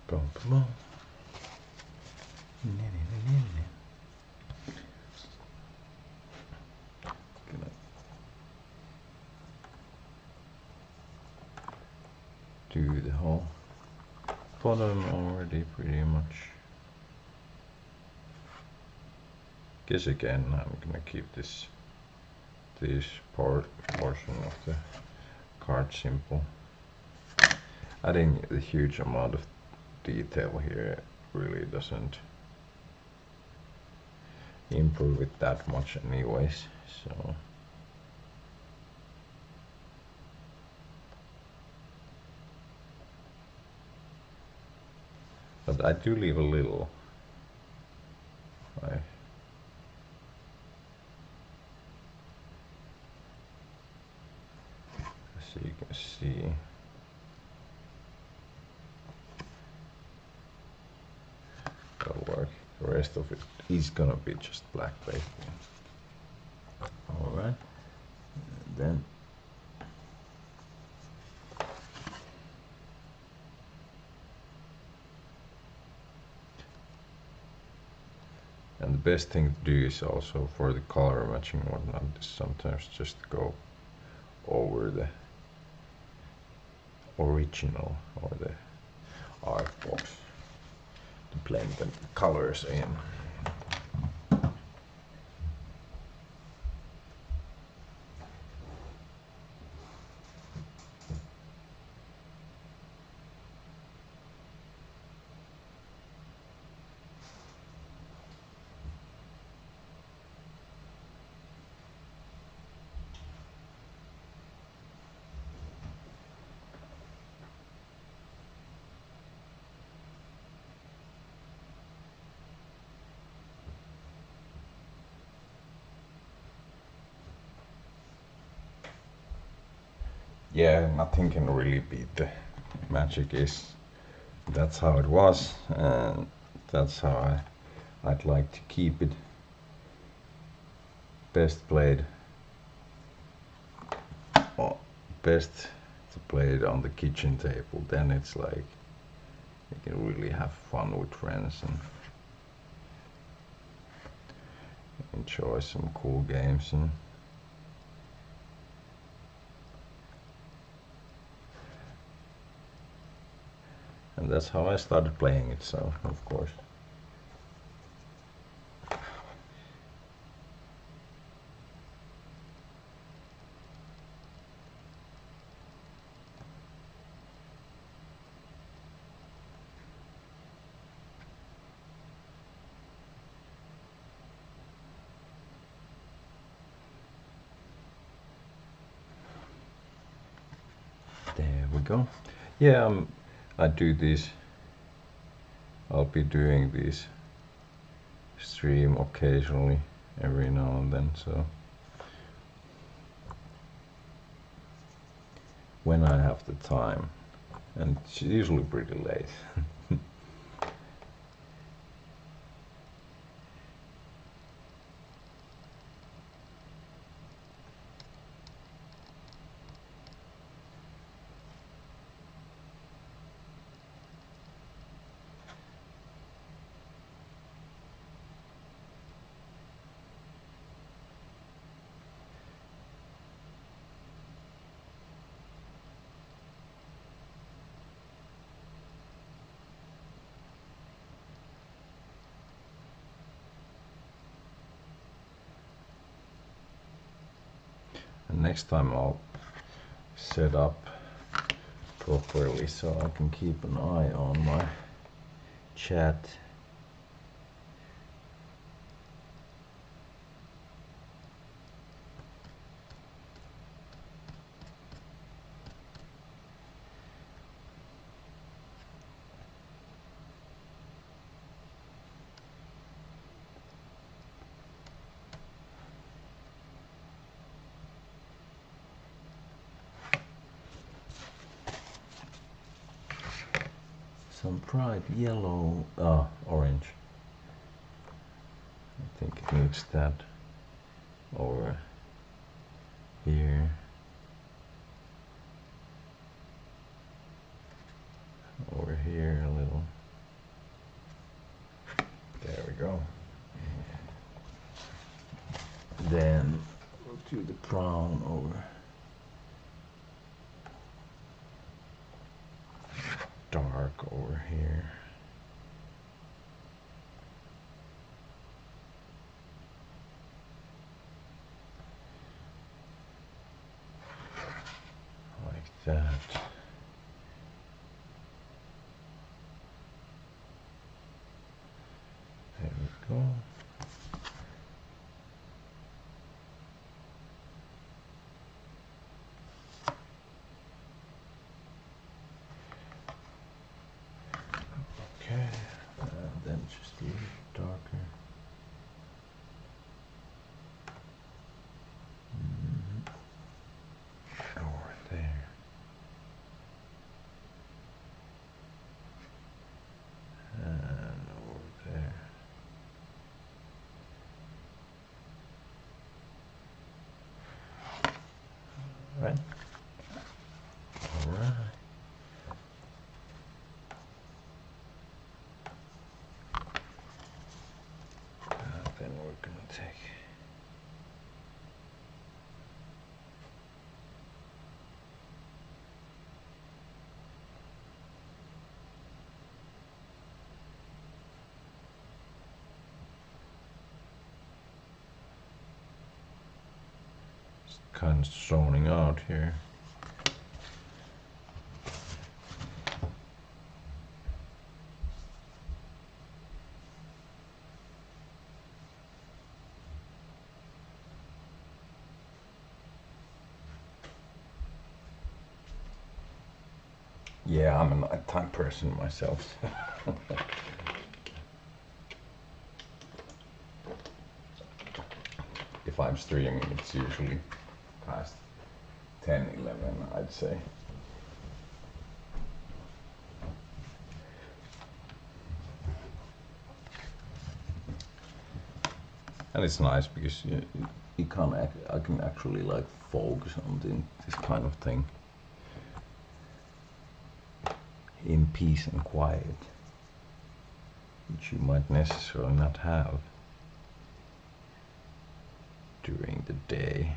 boom, boom. Gonna do the whole bottom already pretty much. Guess again I'm gonna keep this portion of the card simple. Adding a huge amount of detail here really doesn't improve it that much anyways, so but I do leave a little. So you can see that'll work. The rest of it is gonna be just black basically. Alright, then and the best thing to do is also for the color matching and whatnot is sometimes just go over the original or the art box to blend the colors in. yeah, nothing can really beat the Magic. Is that's how it was, and that's how I'd like to keep it. Best played, or best to play it on the kitchen table. Then it's like you can really have fun with friends and enjoy some cool games. And that's how I started playing it, so of course. There we go. Yeah, I do this. I'll be doing this stream occasionally, every now and then, so when I have the time, and it's usually pretty late. And next time I'll set up properly so I can keep an eye on my chat. Some bright yellow, orange. I think it needs that over here. Over here a little. There we go. Then we'll do the brown over dark over here. Like that. There we go. Okay, and then just a little darker. Over there. And over there. Right. All right. Then we're gonna take kind of zoning out here. Yeah, I'm a nighttime person myself. If I'm streaming, it's usually past 10, 11, I'd say. And it's nice because you can I can actually like focus on this kind of thing in peace and quiet, which you might necessarily not have during the day.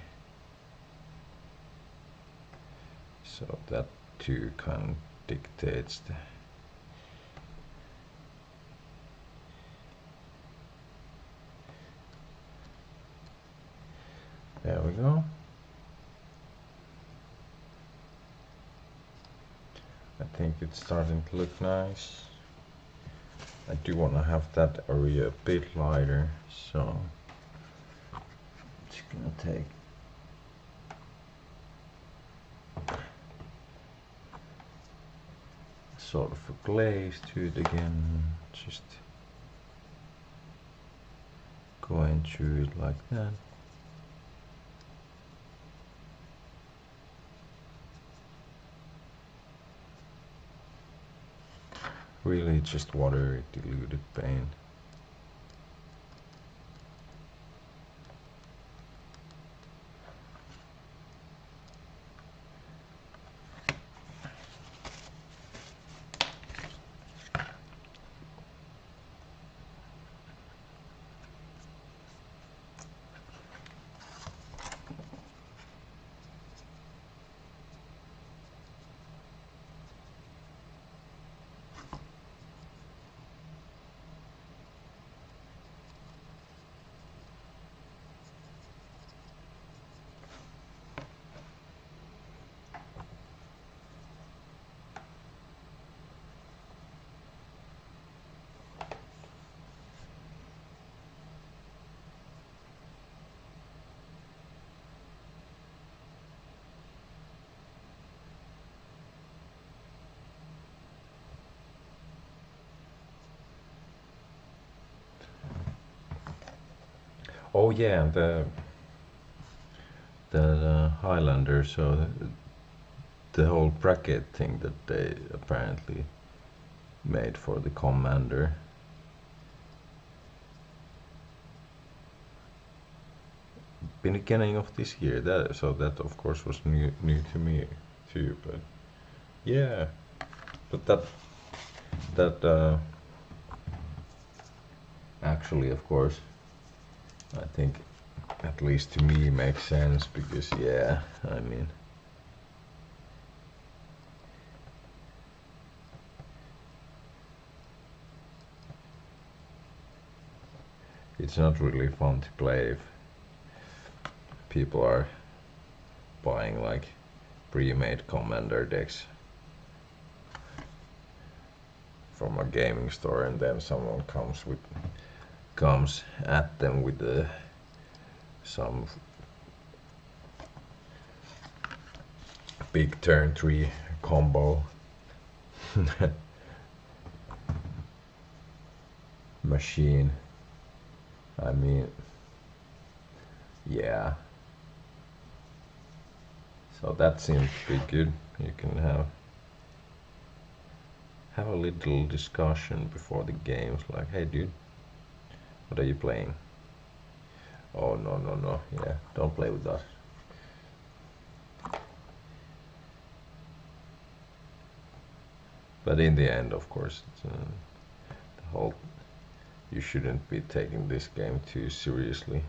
So that too kind of dictates the there we go. I think it's starting to look nice. I do want to have that area a bit lighter, so it's gonna take sort of a glaze to it again, just going through it like that. Really just water diluted paint. Oh yeah, the Highlander, so the whole bracket thing that they apparently made for the commander. Beginning of this year, so that of course was new to me too, but yeah, but that actually of course I think at least to me makes sense, because yeah, I mean it's not really fun to play if people are buying like pre-made commander decks from a gaming store, and then someone comes at them with some big turn 3 combo machine. I mean, yeah. So that seems pretty good. You can have a little discussion before the games, like, hey dude, what are you playing? Oh no, yeah, don't play with that. But in the end, of course, it's, the whole, you shouldn't be taking this game too seriously.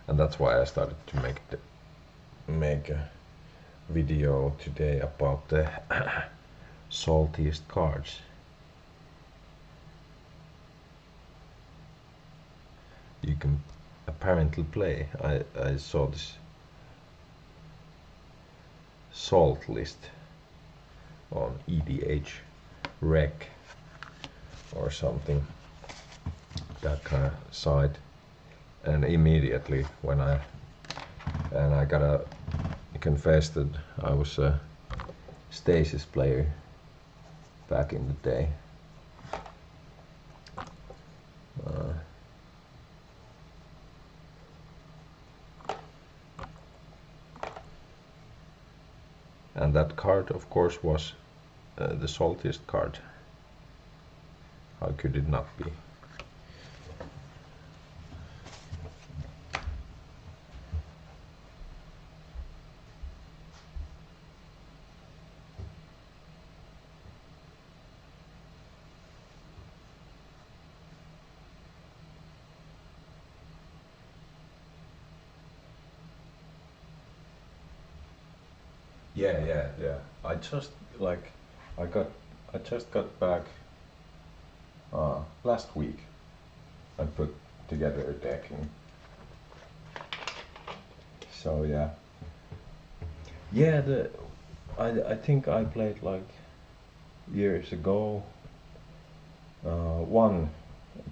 And that's why I started to make a video today about the saltiest cards. You can apparently play. I saw this salt list on EDH Rec or something, that kind of site, and immediately when I gotta confess that I was a Stasis player back in the day. And that card, of course, was the saltiest card. How could it not be? Yeah. I just like I just got back last week. I put together a deck, and so yeah. I think I played like years ago one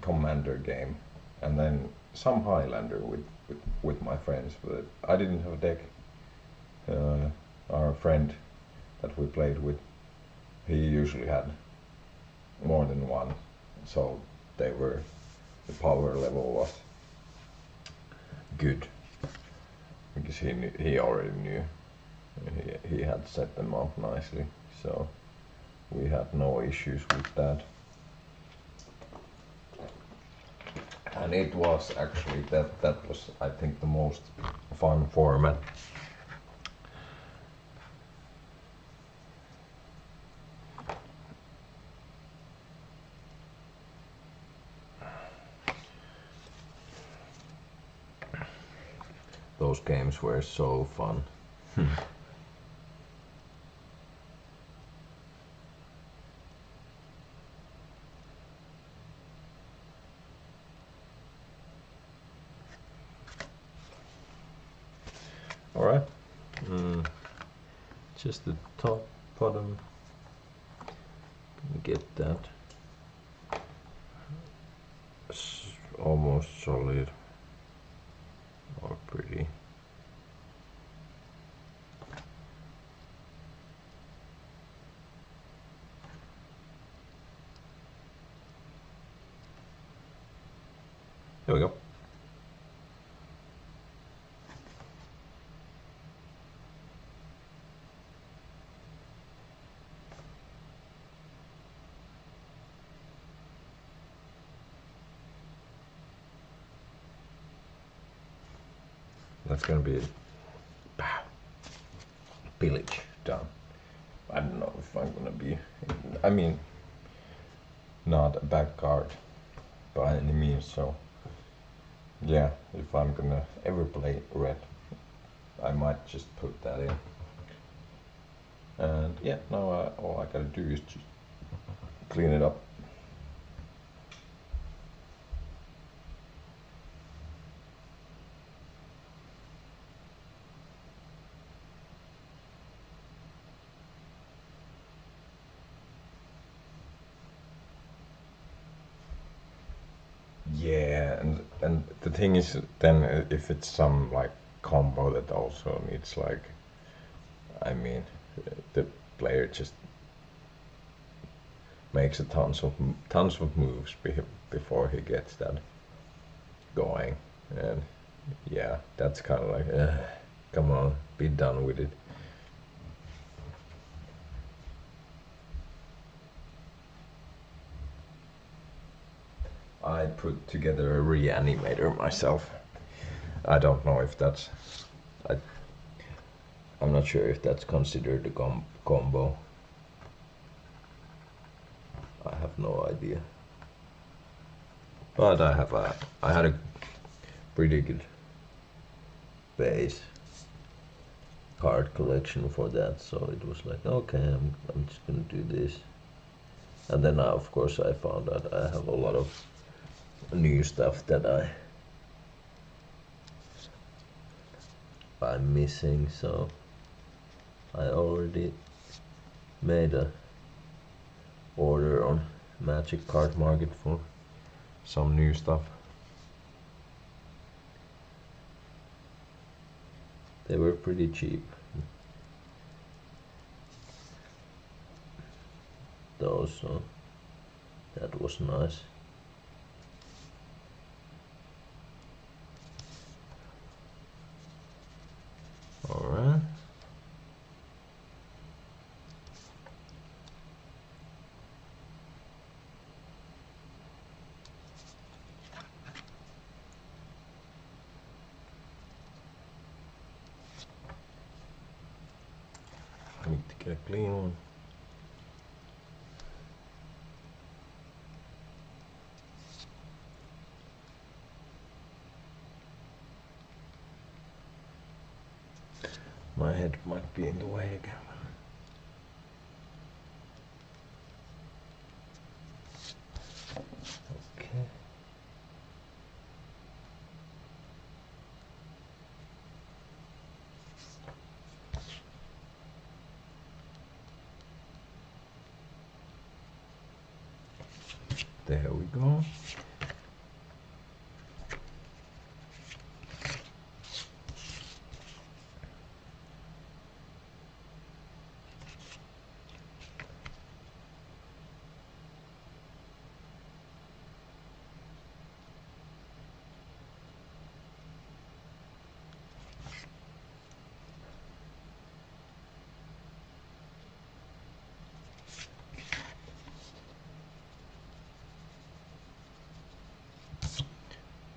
Commander game, and then some Highlander with my friends, but I didn't have a deck. Our friend that we played with, he usually had more than one, so the power level was good because he already knew. He had set them up nicely, so we had no issues with that. And it was actually that was, I think, the most fun format. Those games were so fun. All right, just the top bottom. Get that almost solid or pretty. There we go. That's gonna be Pillage done. I don't know if I'm gonna be, I mean, not a bad card by any means, so yeah, if I'm gonna ever play red, I might just put that in. And yeah, now all I gotta do is just clean it up. Yeah, and the thing is, then if it's some like combo that also needs like, I mean, the player just makes a tons of moves before he gets that going, and yeah, that's kind of like, come on, be done with it. I put together a reanimator myself. I don't know if that's, I'm not sure if that's considered a combo. I have no idea. But I had a pretty good base card collection for that, so it was like, okay, I'm just gonna do this. And then of course I found out I have a lot of new stuff that I'm missing, so I already made a order on Magic Card Market for some new stuff. They were pretty cheap. Those, so that was nice. Alright. need to get a clean one. My head might be in the way again. Okay. There we go.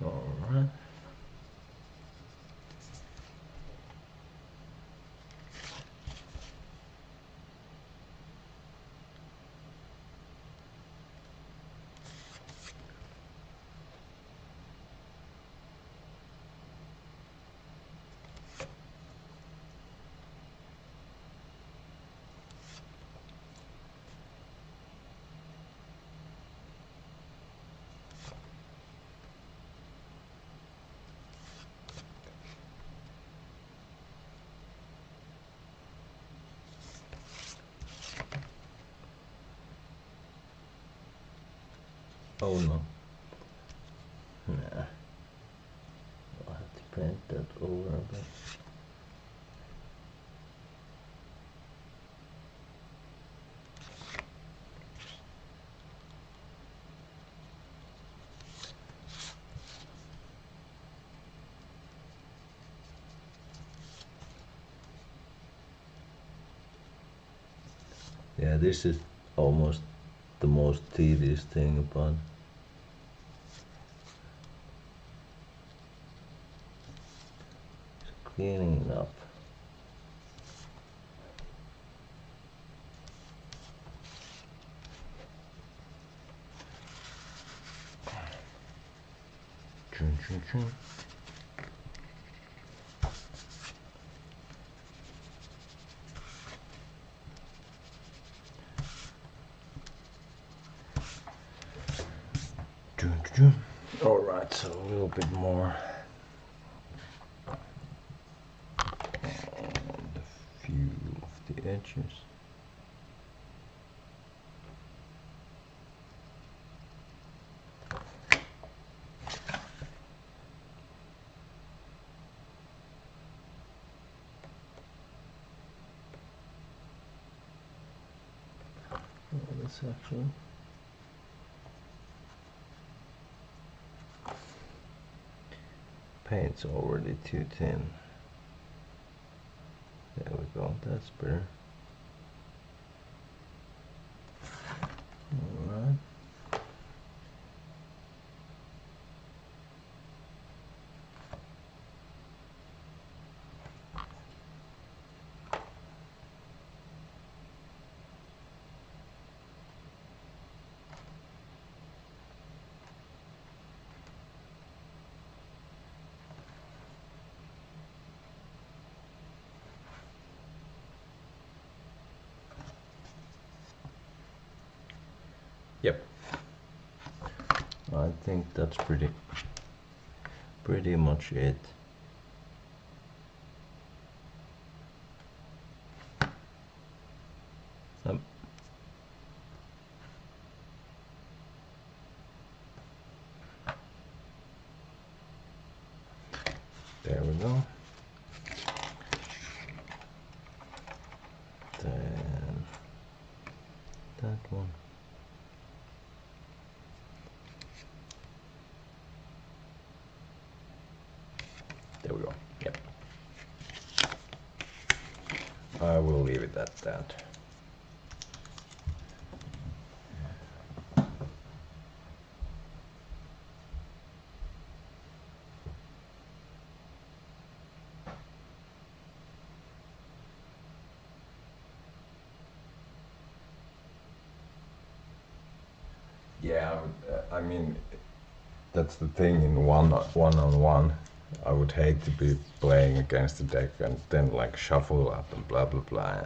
All right. Oh no. Nah. I'll have to paint that over a bit. Yeah, this is almost the most tedious thing about cleaning it up. Chun, chun, chun. Chun, chun, chun. All right, so a little bit more. And a few of the edges. This actually. Paint's already too thin. There we go, that's better. Alright. Yep. I think that's pretty much it. There we go. Then that one. There we go. Yep. I will leave it at that. Yeah, I mean, that's the thing in one-on-one. I would hate to be playing against the deck and then like shuffle up and blah blah blah.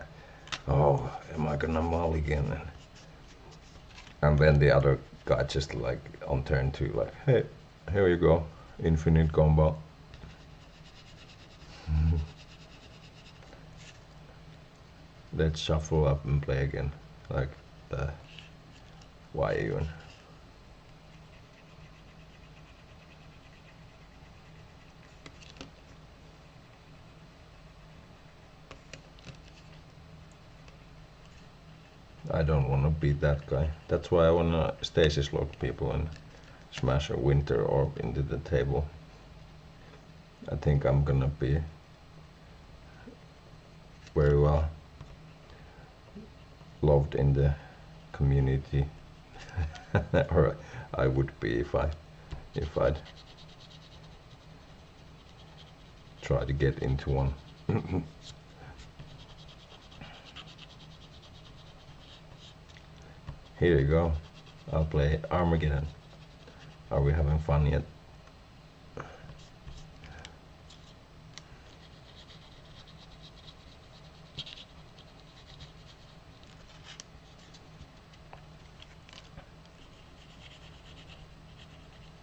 Oh, am I gonna mulligan? And then the other guy just like on turn 2 like, hey, here you go, infinite combo. Let's shuffle up and play again. Like, why even? I don't want to be that guy. That's why I want to stasis lock people and smash a winter orb into the table. I think I'm gonna be very well loved in the community. Or I would be if I'd try to get into one. Here you go. I'll play Armageddon. Are we having fun yet?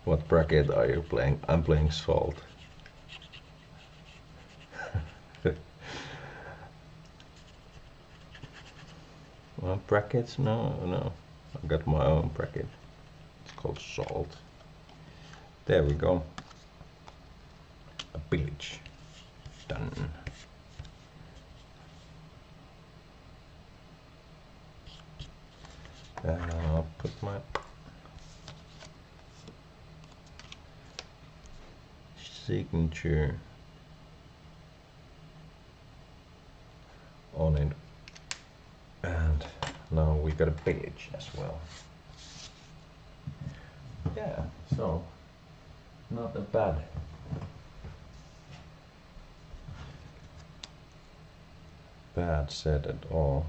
What bracket are you playing? I'm playing Salt. Well, brackets? No. I got my own bracket. It's called Salt. There we go. A Pillage. Done. And I'll put my signature on it. And now we got a Pillage as well. Yeah, so not a bad set at all.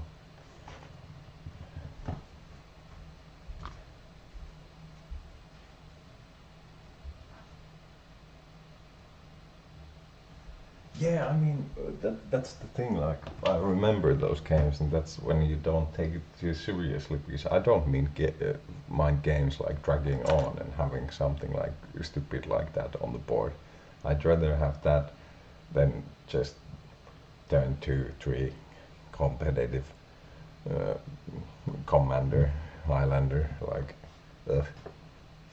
Yeah, I mean, that's the thing, like, I remember those games, and that's when you don't take it too seriously, because I don't mind games like dragging on and having something like stupid like that on the board. I'd rather have that than just turn 2, 3 competitive Commander, Highlander, like, ugh.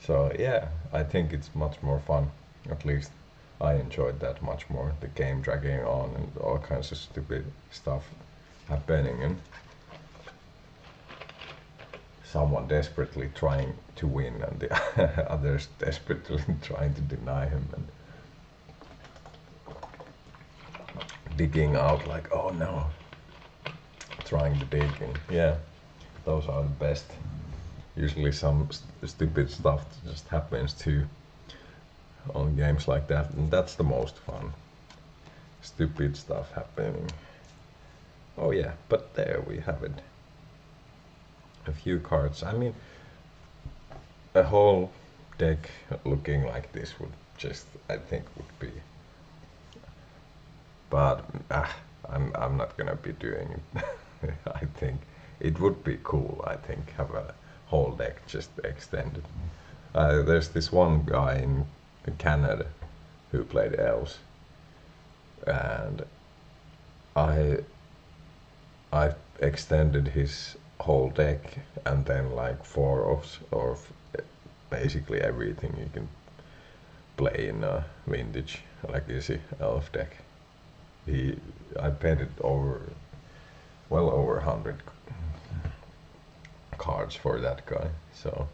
So yeah, I think it's much more fun, at least I enjoyed that much more, the game dragging on and all kinds of stupid stuff happening and someone desperately trying to win and the others desperately trying to deny him and digging out like, oh no, trying to dig, and yeah, those are the best. Usually some stupid stuff just happens too on games like that, and that's the most fun. Stupid stuff happening. Oh yeah, but there we have it. A few cards. I mean, a whole deck looking like this would just, I think, would be. But I'm not gonna be doing it. I think it would be cool. I think have a whole deck just extended. There's this one guy in Canada who played elves, and I extended his whole deck, and then like 4 of basically everything you can play in a vintage legacy elf deck. I paid it well over 100 cards for that guy. So,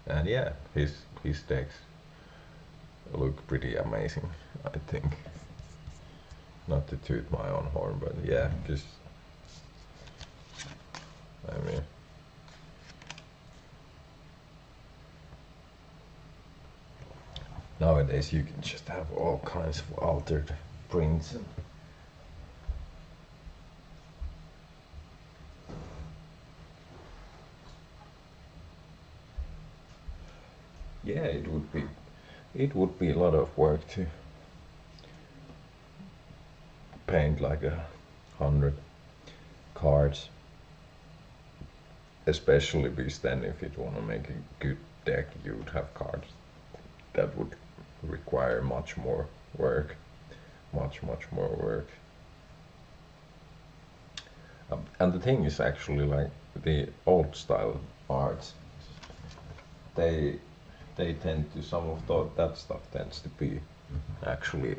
and yeah, his decks look pretty amazing, I think. Not to toot my own horn, but yeah, just, I mean, nowadays you can just have all kinds of altered prints. Yeah, it would be a lot of work to paint like 100 cards, especially because then if you'd want to make a good deck, you would have cards that would require much more work, much more work. And the thing is actually like the old style arts, they tend to, some of that stuff tends to be actually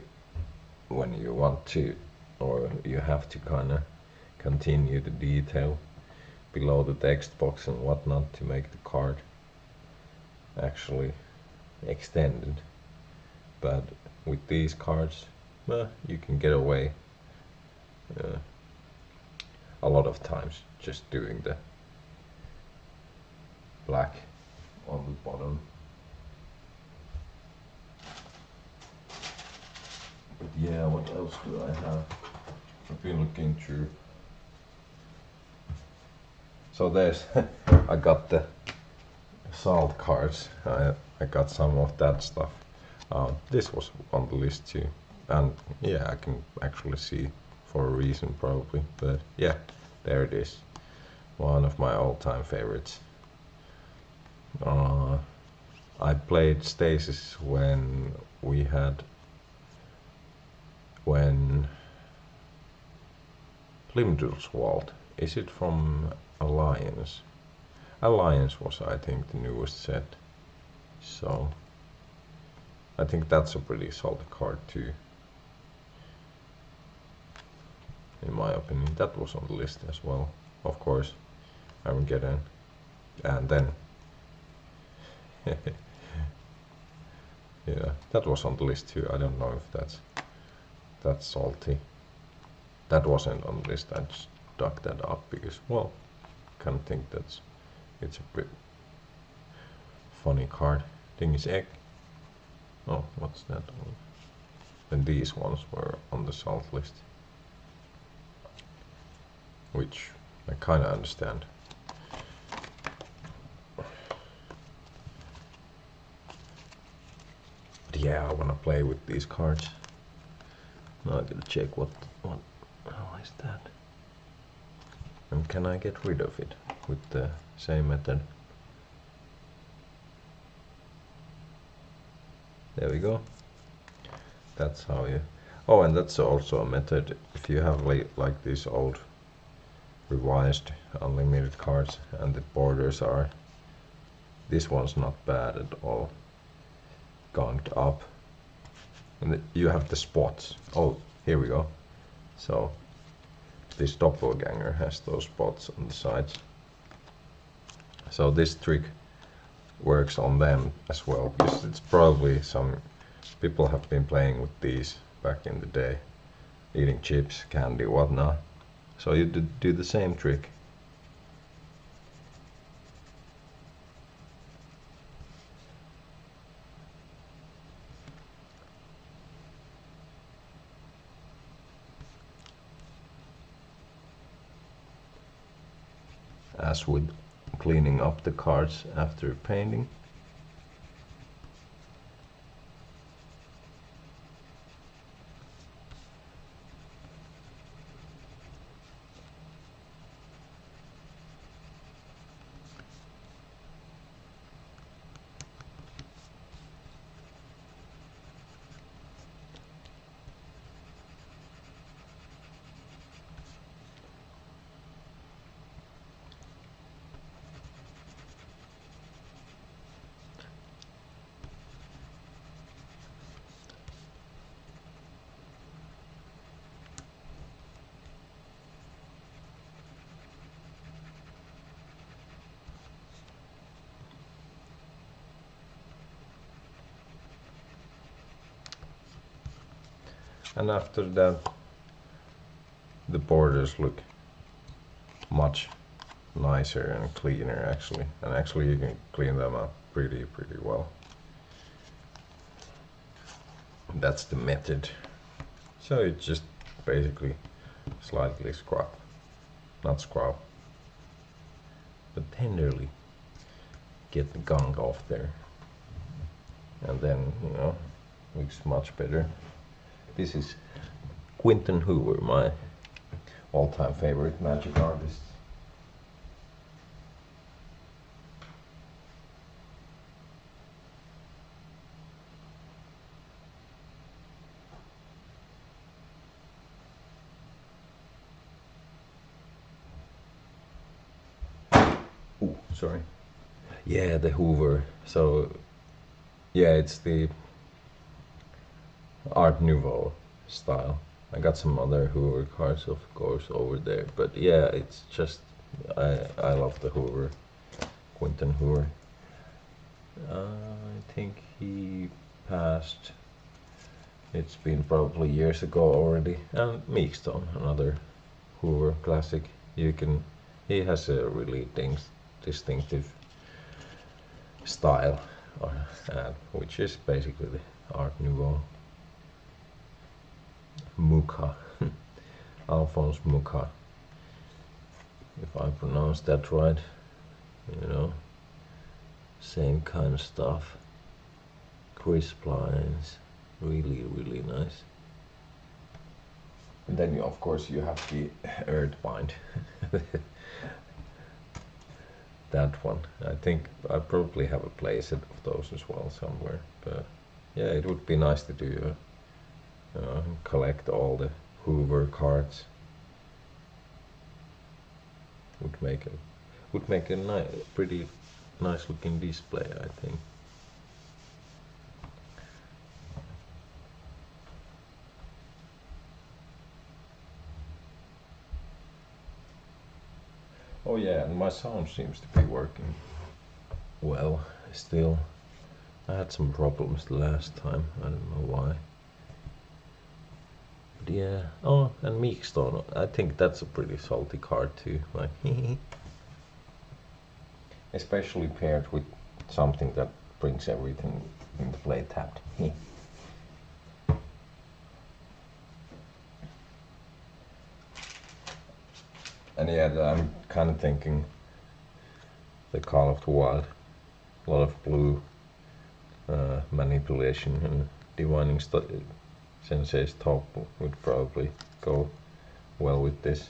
when you want to, or you have to kind of continue the detail below the text box and whatnot to make the card actually extended. But with these cards, well, you can get away a lot of times just doing the black on the bottom. But yeah, what else do I have? I've been looking through. So there's, I got the salt cards. I got some of that stuff. This was on the list too, and yeah, I can actually see for a reason probably. But yeah, there it is. One of my all-time favorites. I played Stasis when Limdur's Vault. Is it from Alliance? Alliance was, I think, the newest set. So I think that's a pretty solid card too, in my opinion. That was on the list as well, of course. Armageddon, and then yeah, that was on the list too. I don't know if that's salty. That wasn't on the list. I just dug that up because, well, I kind of think it's a bit funny card. Thing is egg. Oh, what's that? And these ones were on the salt list, which I kind of understand. But yeah, I want to play with these cards. Now I gotta check how is that? And can I get rid of it with the same method? There we go. That's how you... Oh, and that's also a method if you have like these old revised unlimited cards and the borders are... This one's not bad at all. Gunked up. And you have the spots. Oh, here we go. So this doppelganger has those spots on the sides. So this trick works on them as well, because it's probably some people have been playing with these back in the day, eating chips, candy, whatnot. So you do the same trick. As with cleaning up the cards after painting. And after that, the borders look much nicer and cleaner actually. And actually you can clean them up pretty well. That's the method. So you just basically slightly scrub, not scrub, but tenderly get the gunk off there. and then, you know, looks much better. This is Quentin Hoover, my all-time favorite Magic artist. Ooh, sorry. Yeah, the Hoover. So, yeah, it's the Art Nouveau style. I got some other Hoover cards, of course, over there, but yeah, it's just I love the Hoover, Quentin Hoover. I think he passed. It's been probably years ago already. And Meekstone, another Hoover classic. He has a really distinctive style, which is basically the Art Nouveau. Mucha, Alphonse Mucha, if I pronounce that right, you know, same kind of stuff, crisp lines, really nice. And then of course you have the Earthbind. That one, I think I probably have a playset of those as well somewhere, but yeah, it would be nice to do collect all the Hoover cards. Would make a pretty nice looking display, I think. Oh yeah, and my sound seems to be working well still. I had some problems the last time, I don't know why. But yeah, oh, and Meekstone, I think that's a pretty salty card too, like especially paired with something that brings everything into play tapped. And yeah, I'm kind of thinking the Call of the Wild, a lot of blue manipulation and divining Sensei's top would probably go well with this.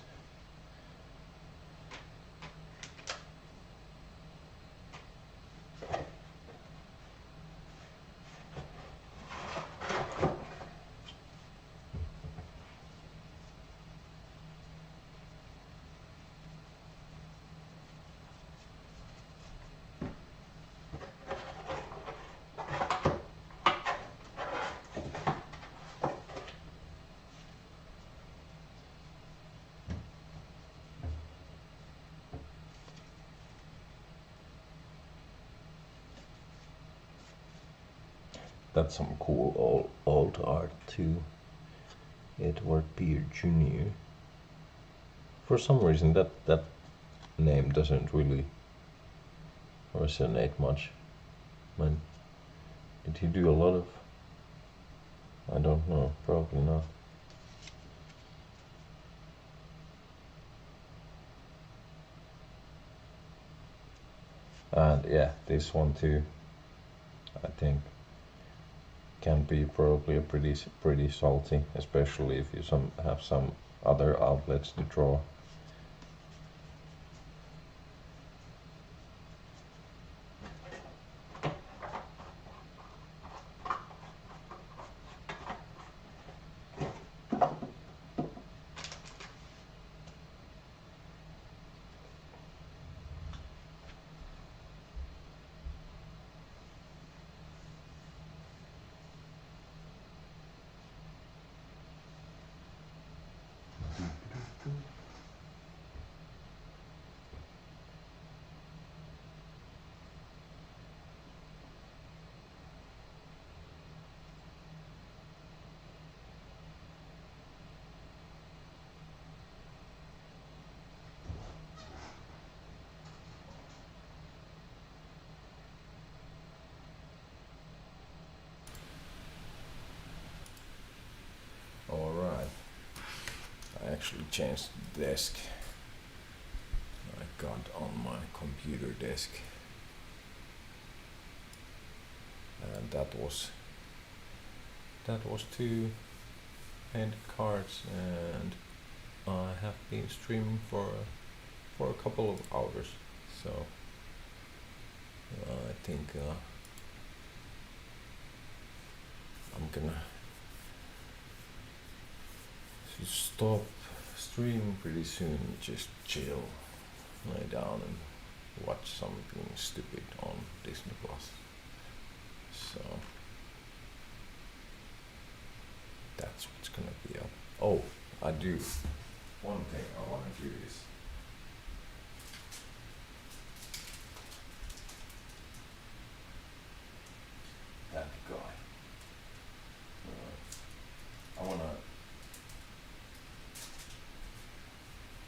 That's some cool old art too. Edward Beard Jr. For some reason that name doesn't really resonate much. Man, did he do a lot of? I don't know, probably not. And yeah, this one too, I think can be probably a pretty salty, especially if you have some other outlets to draw. Alright, I actually changed the desk. I got on my computer desk. And that was 2 end cards, and I have been streaming for a couple of hours, so I think I'm gonna stop streaming pretty soon, just chill, lay down and watch something stupid on Disney Plus. So that's what's gonna be up. Oh, I do. One thing I wanna do is that guy.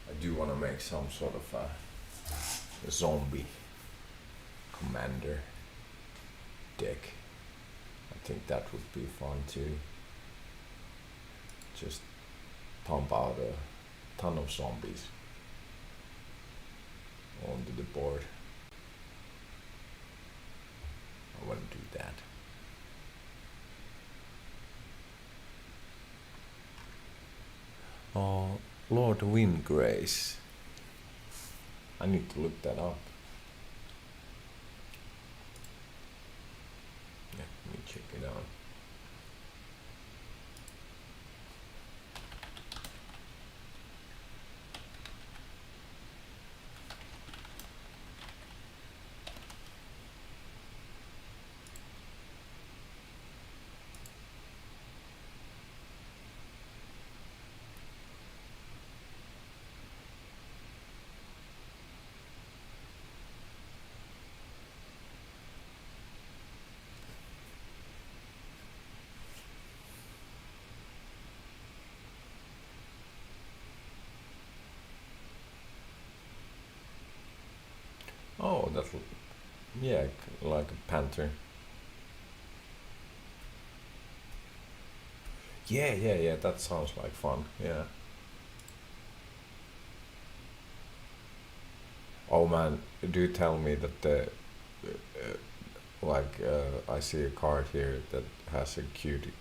I do wanna make some sort of a zombie commander deck. I think that would be fun too. Just pump out a ton of zombies onto the board. I want to do that. Oh, Lord Windgrace. I need to look that up. Yeah, let me check it out. Oh, that's, yeah, like a panther. Yeah, that sounds like fun, yeah. Oh man, do tell me that I see a card here that has a cute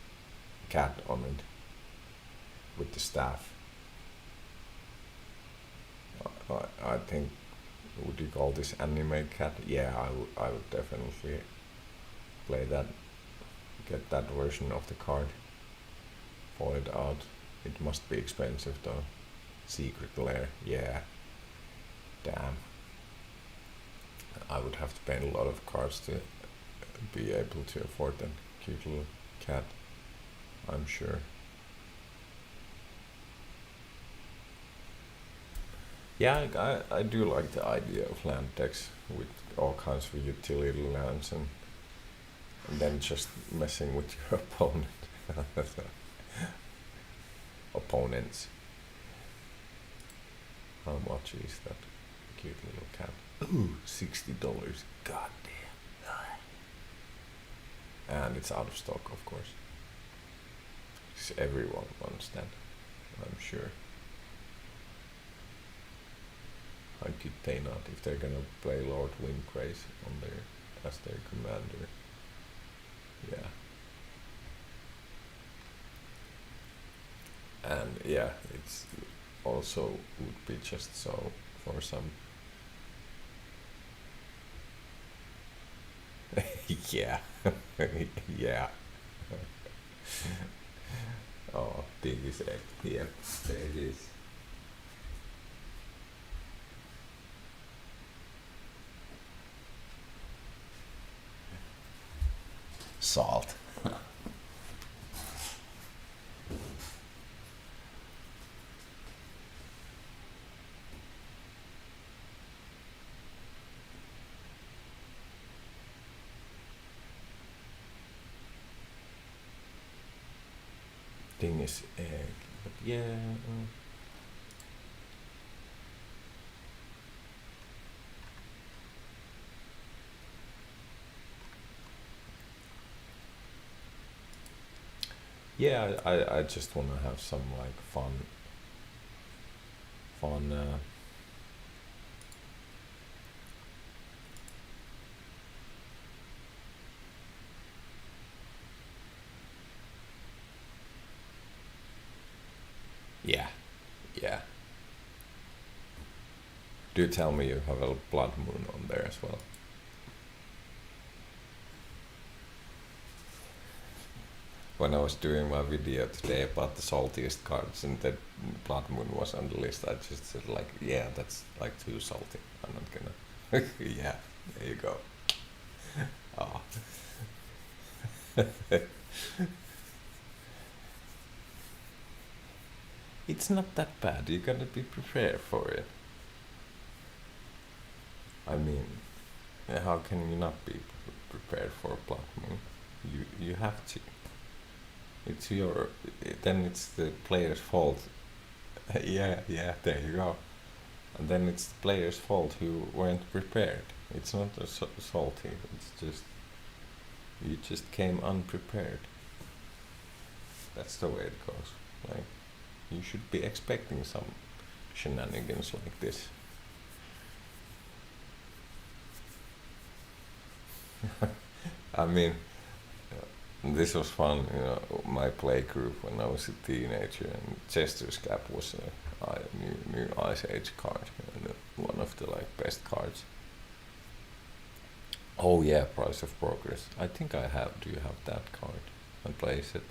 cat on it with the staff. I think, would you call this anime cat? Yeah, I would definitely play that, get that version of the card, pull it out. It must be expensive though. Secret lair, yeah. Damn. I would have to pay a lot of cards to be able to afford that cute little cat, I'm sure. Yeah, I do like the idea of land decks with all kinds of utility lands and then just messing with your opponents. How much is that cute little cat? Ooh, $60. God damn. And it's out of stock, of course. 'Cause everyone wants that, I'm sure. How could they not, if they're gonna play Lord Windgrace on as their commander? Yeah. And yeah, it's also would be just so for some. Yeah. Yeah. Oh, this is it. Yeah, there it is. Salt. Thing is egg, but yeah. Yeah, I just want to have some like fun Yeah. Do tell me you have a blood moon on there as well. When I was doing my video today about the saltiest cards and the blood moon was on the list, I just said like, yeah, that's like too salty. I'm not gonna. Yeah, there you go. Oh. It's not that bad. You gotta be prepared for it. I mean, how can you not be prepared for a blood moon? You have to. It's your. Then it's the player's fault. Yeah, there you go. And then it's the player's fault who weren't prepared. It's not salty. It's just you just came unprepared. That's the way it goes. Like you should be expecting some shenanigans like this. I mean, this was fun, you know, my play group when I was a teenager, and Chester's Cap was a new Ice Age card, and one of the like best cards. Oh yeah, Price of Progress. I think I have. Do you have that card? And place it.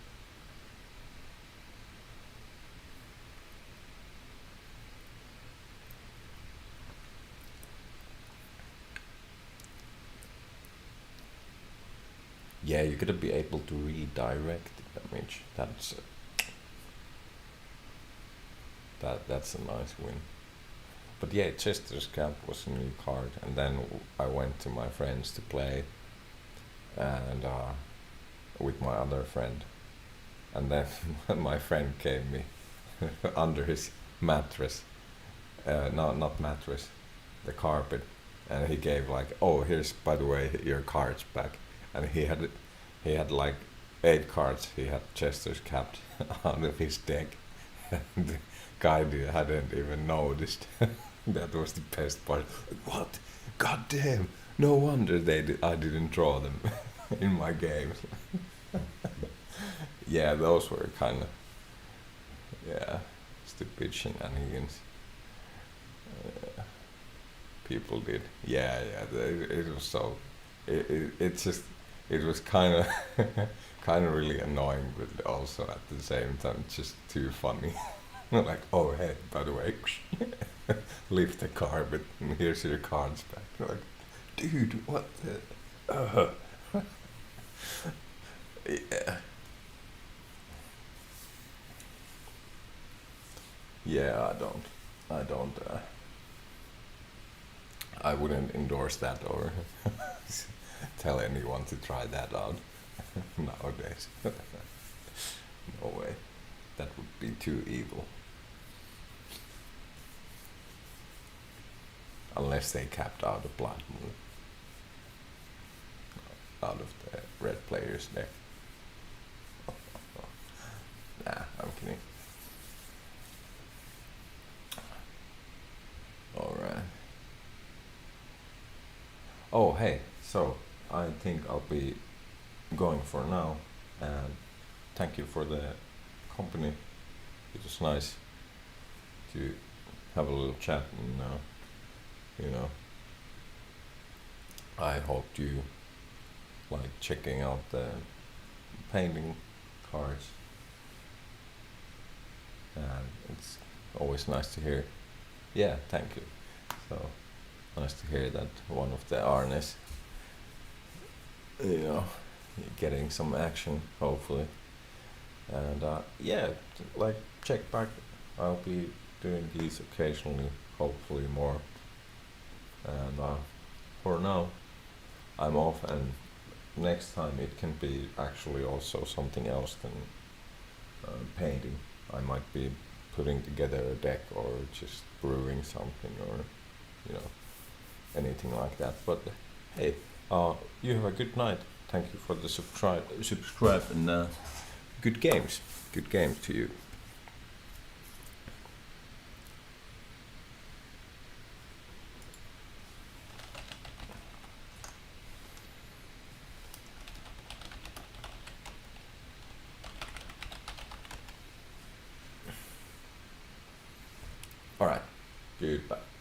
Yeah, you're gonna be able to redirect the damage. That's a nice win. But yeah, Chester's Cap was a new card, and then I went to my friends to play, and with my other friend, and then my friend gave me under his mattress, no, not mattress, the carpet, and he gave like, oh, here's by the way your cards back, and he had like 8 cards. He had Chester's Cap out of his deck. And the guy hadn't even noticed. That was the best part. What? God damn! No wonder I didn't draw them in my games. Yeah, those were kind of stupid shenanigans. People did. Yeah. It was so. It was kind of really annoying, but also at the same time just too funny. Like, oh hey, by the way, leave the carpet and here's your cards back. Like, dude, what the? Yeah. Yeah, I don't. I wouldn't endorse that or tell anyone to try that out nowadays. No way. That would be too evil. Unless they capped out a blood moon out of the red players deck. Nah, I'm kidding. Alright. Oh, hey, so I think I'll be going for now, and thank you for the company. It was nice to have a little chat, and I hoped you like checking out the painting cards, and it's always nice to hear. Yeah, thank you. So nice to hear that one of the Arnes, getting some action, hopefully. And yeah, like check back. I'll be doing these occasionally, hopefully more. And for now, I'm off, and next time it can be actually also something else than painting. I might be putting together a deck or just brewing something, or anything like that. But hey, you have a good night. Thank you for the subscribe and good games to you. Goodbye.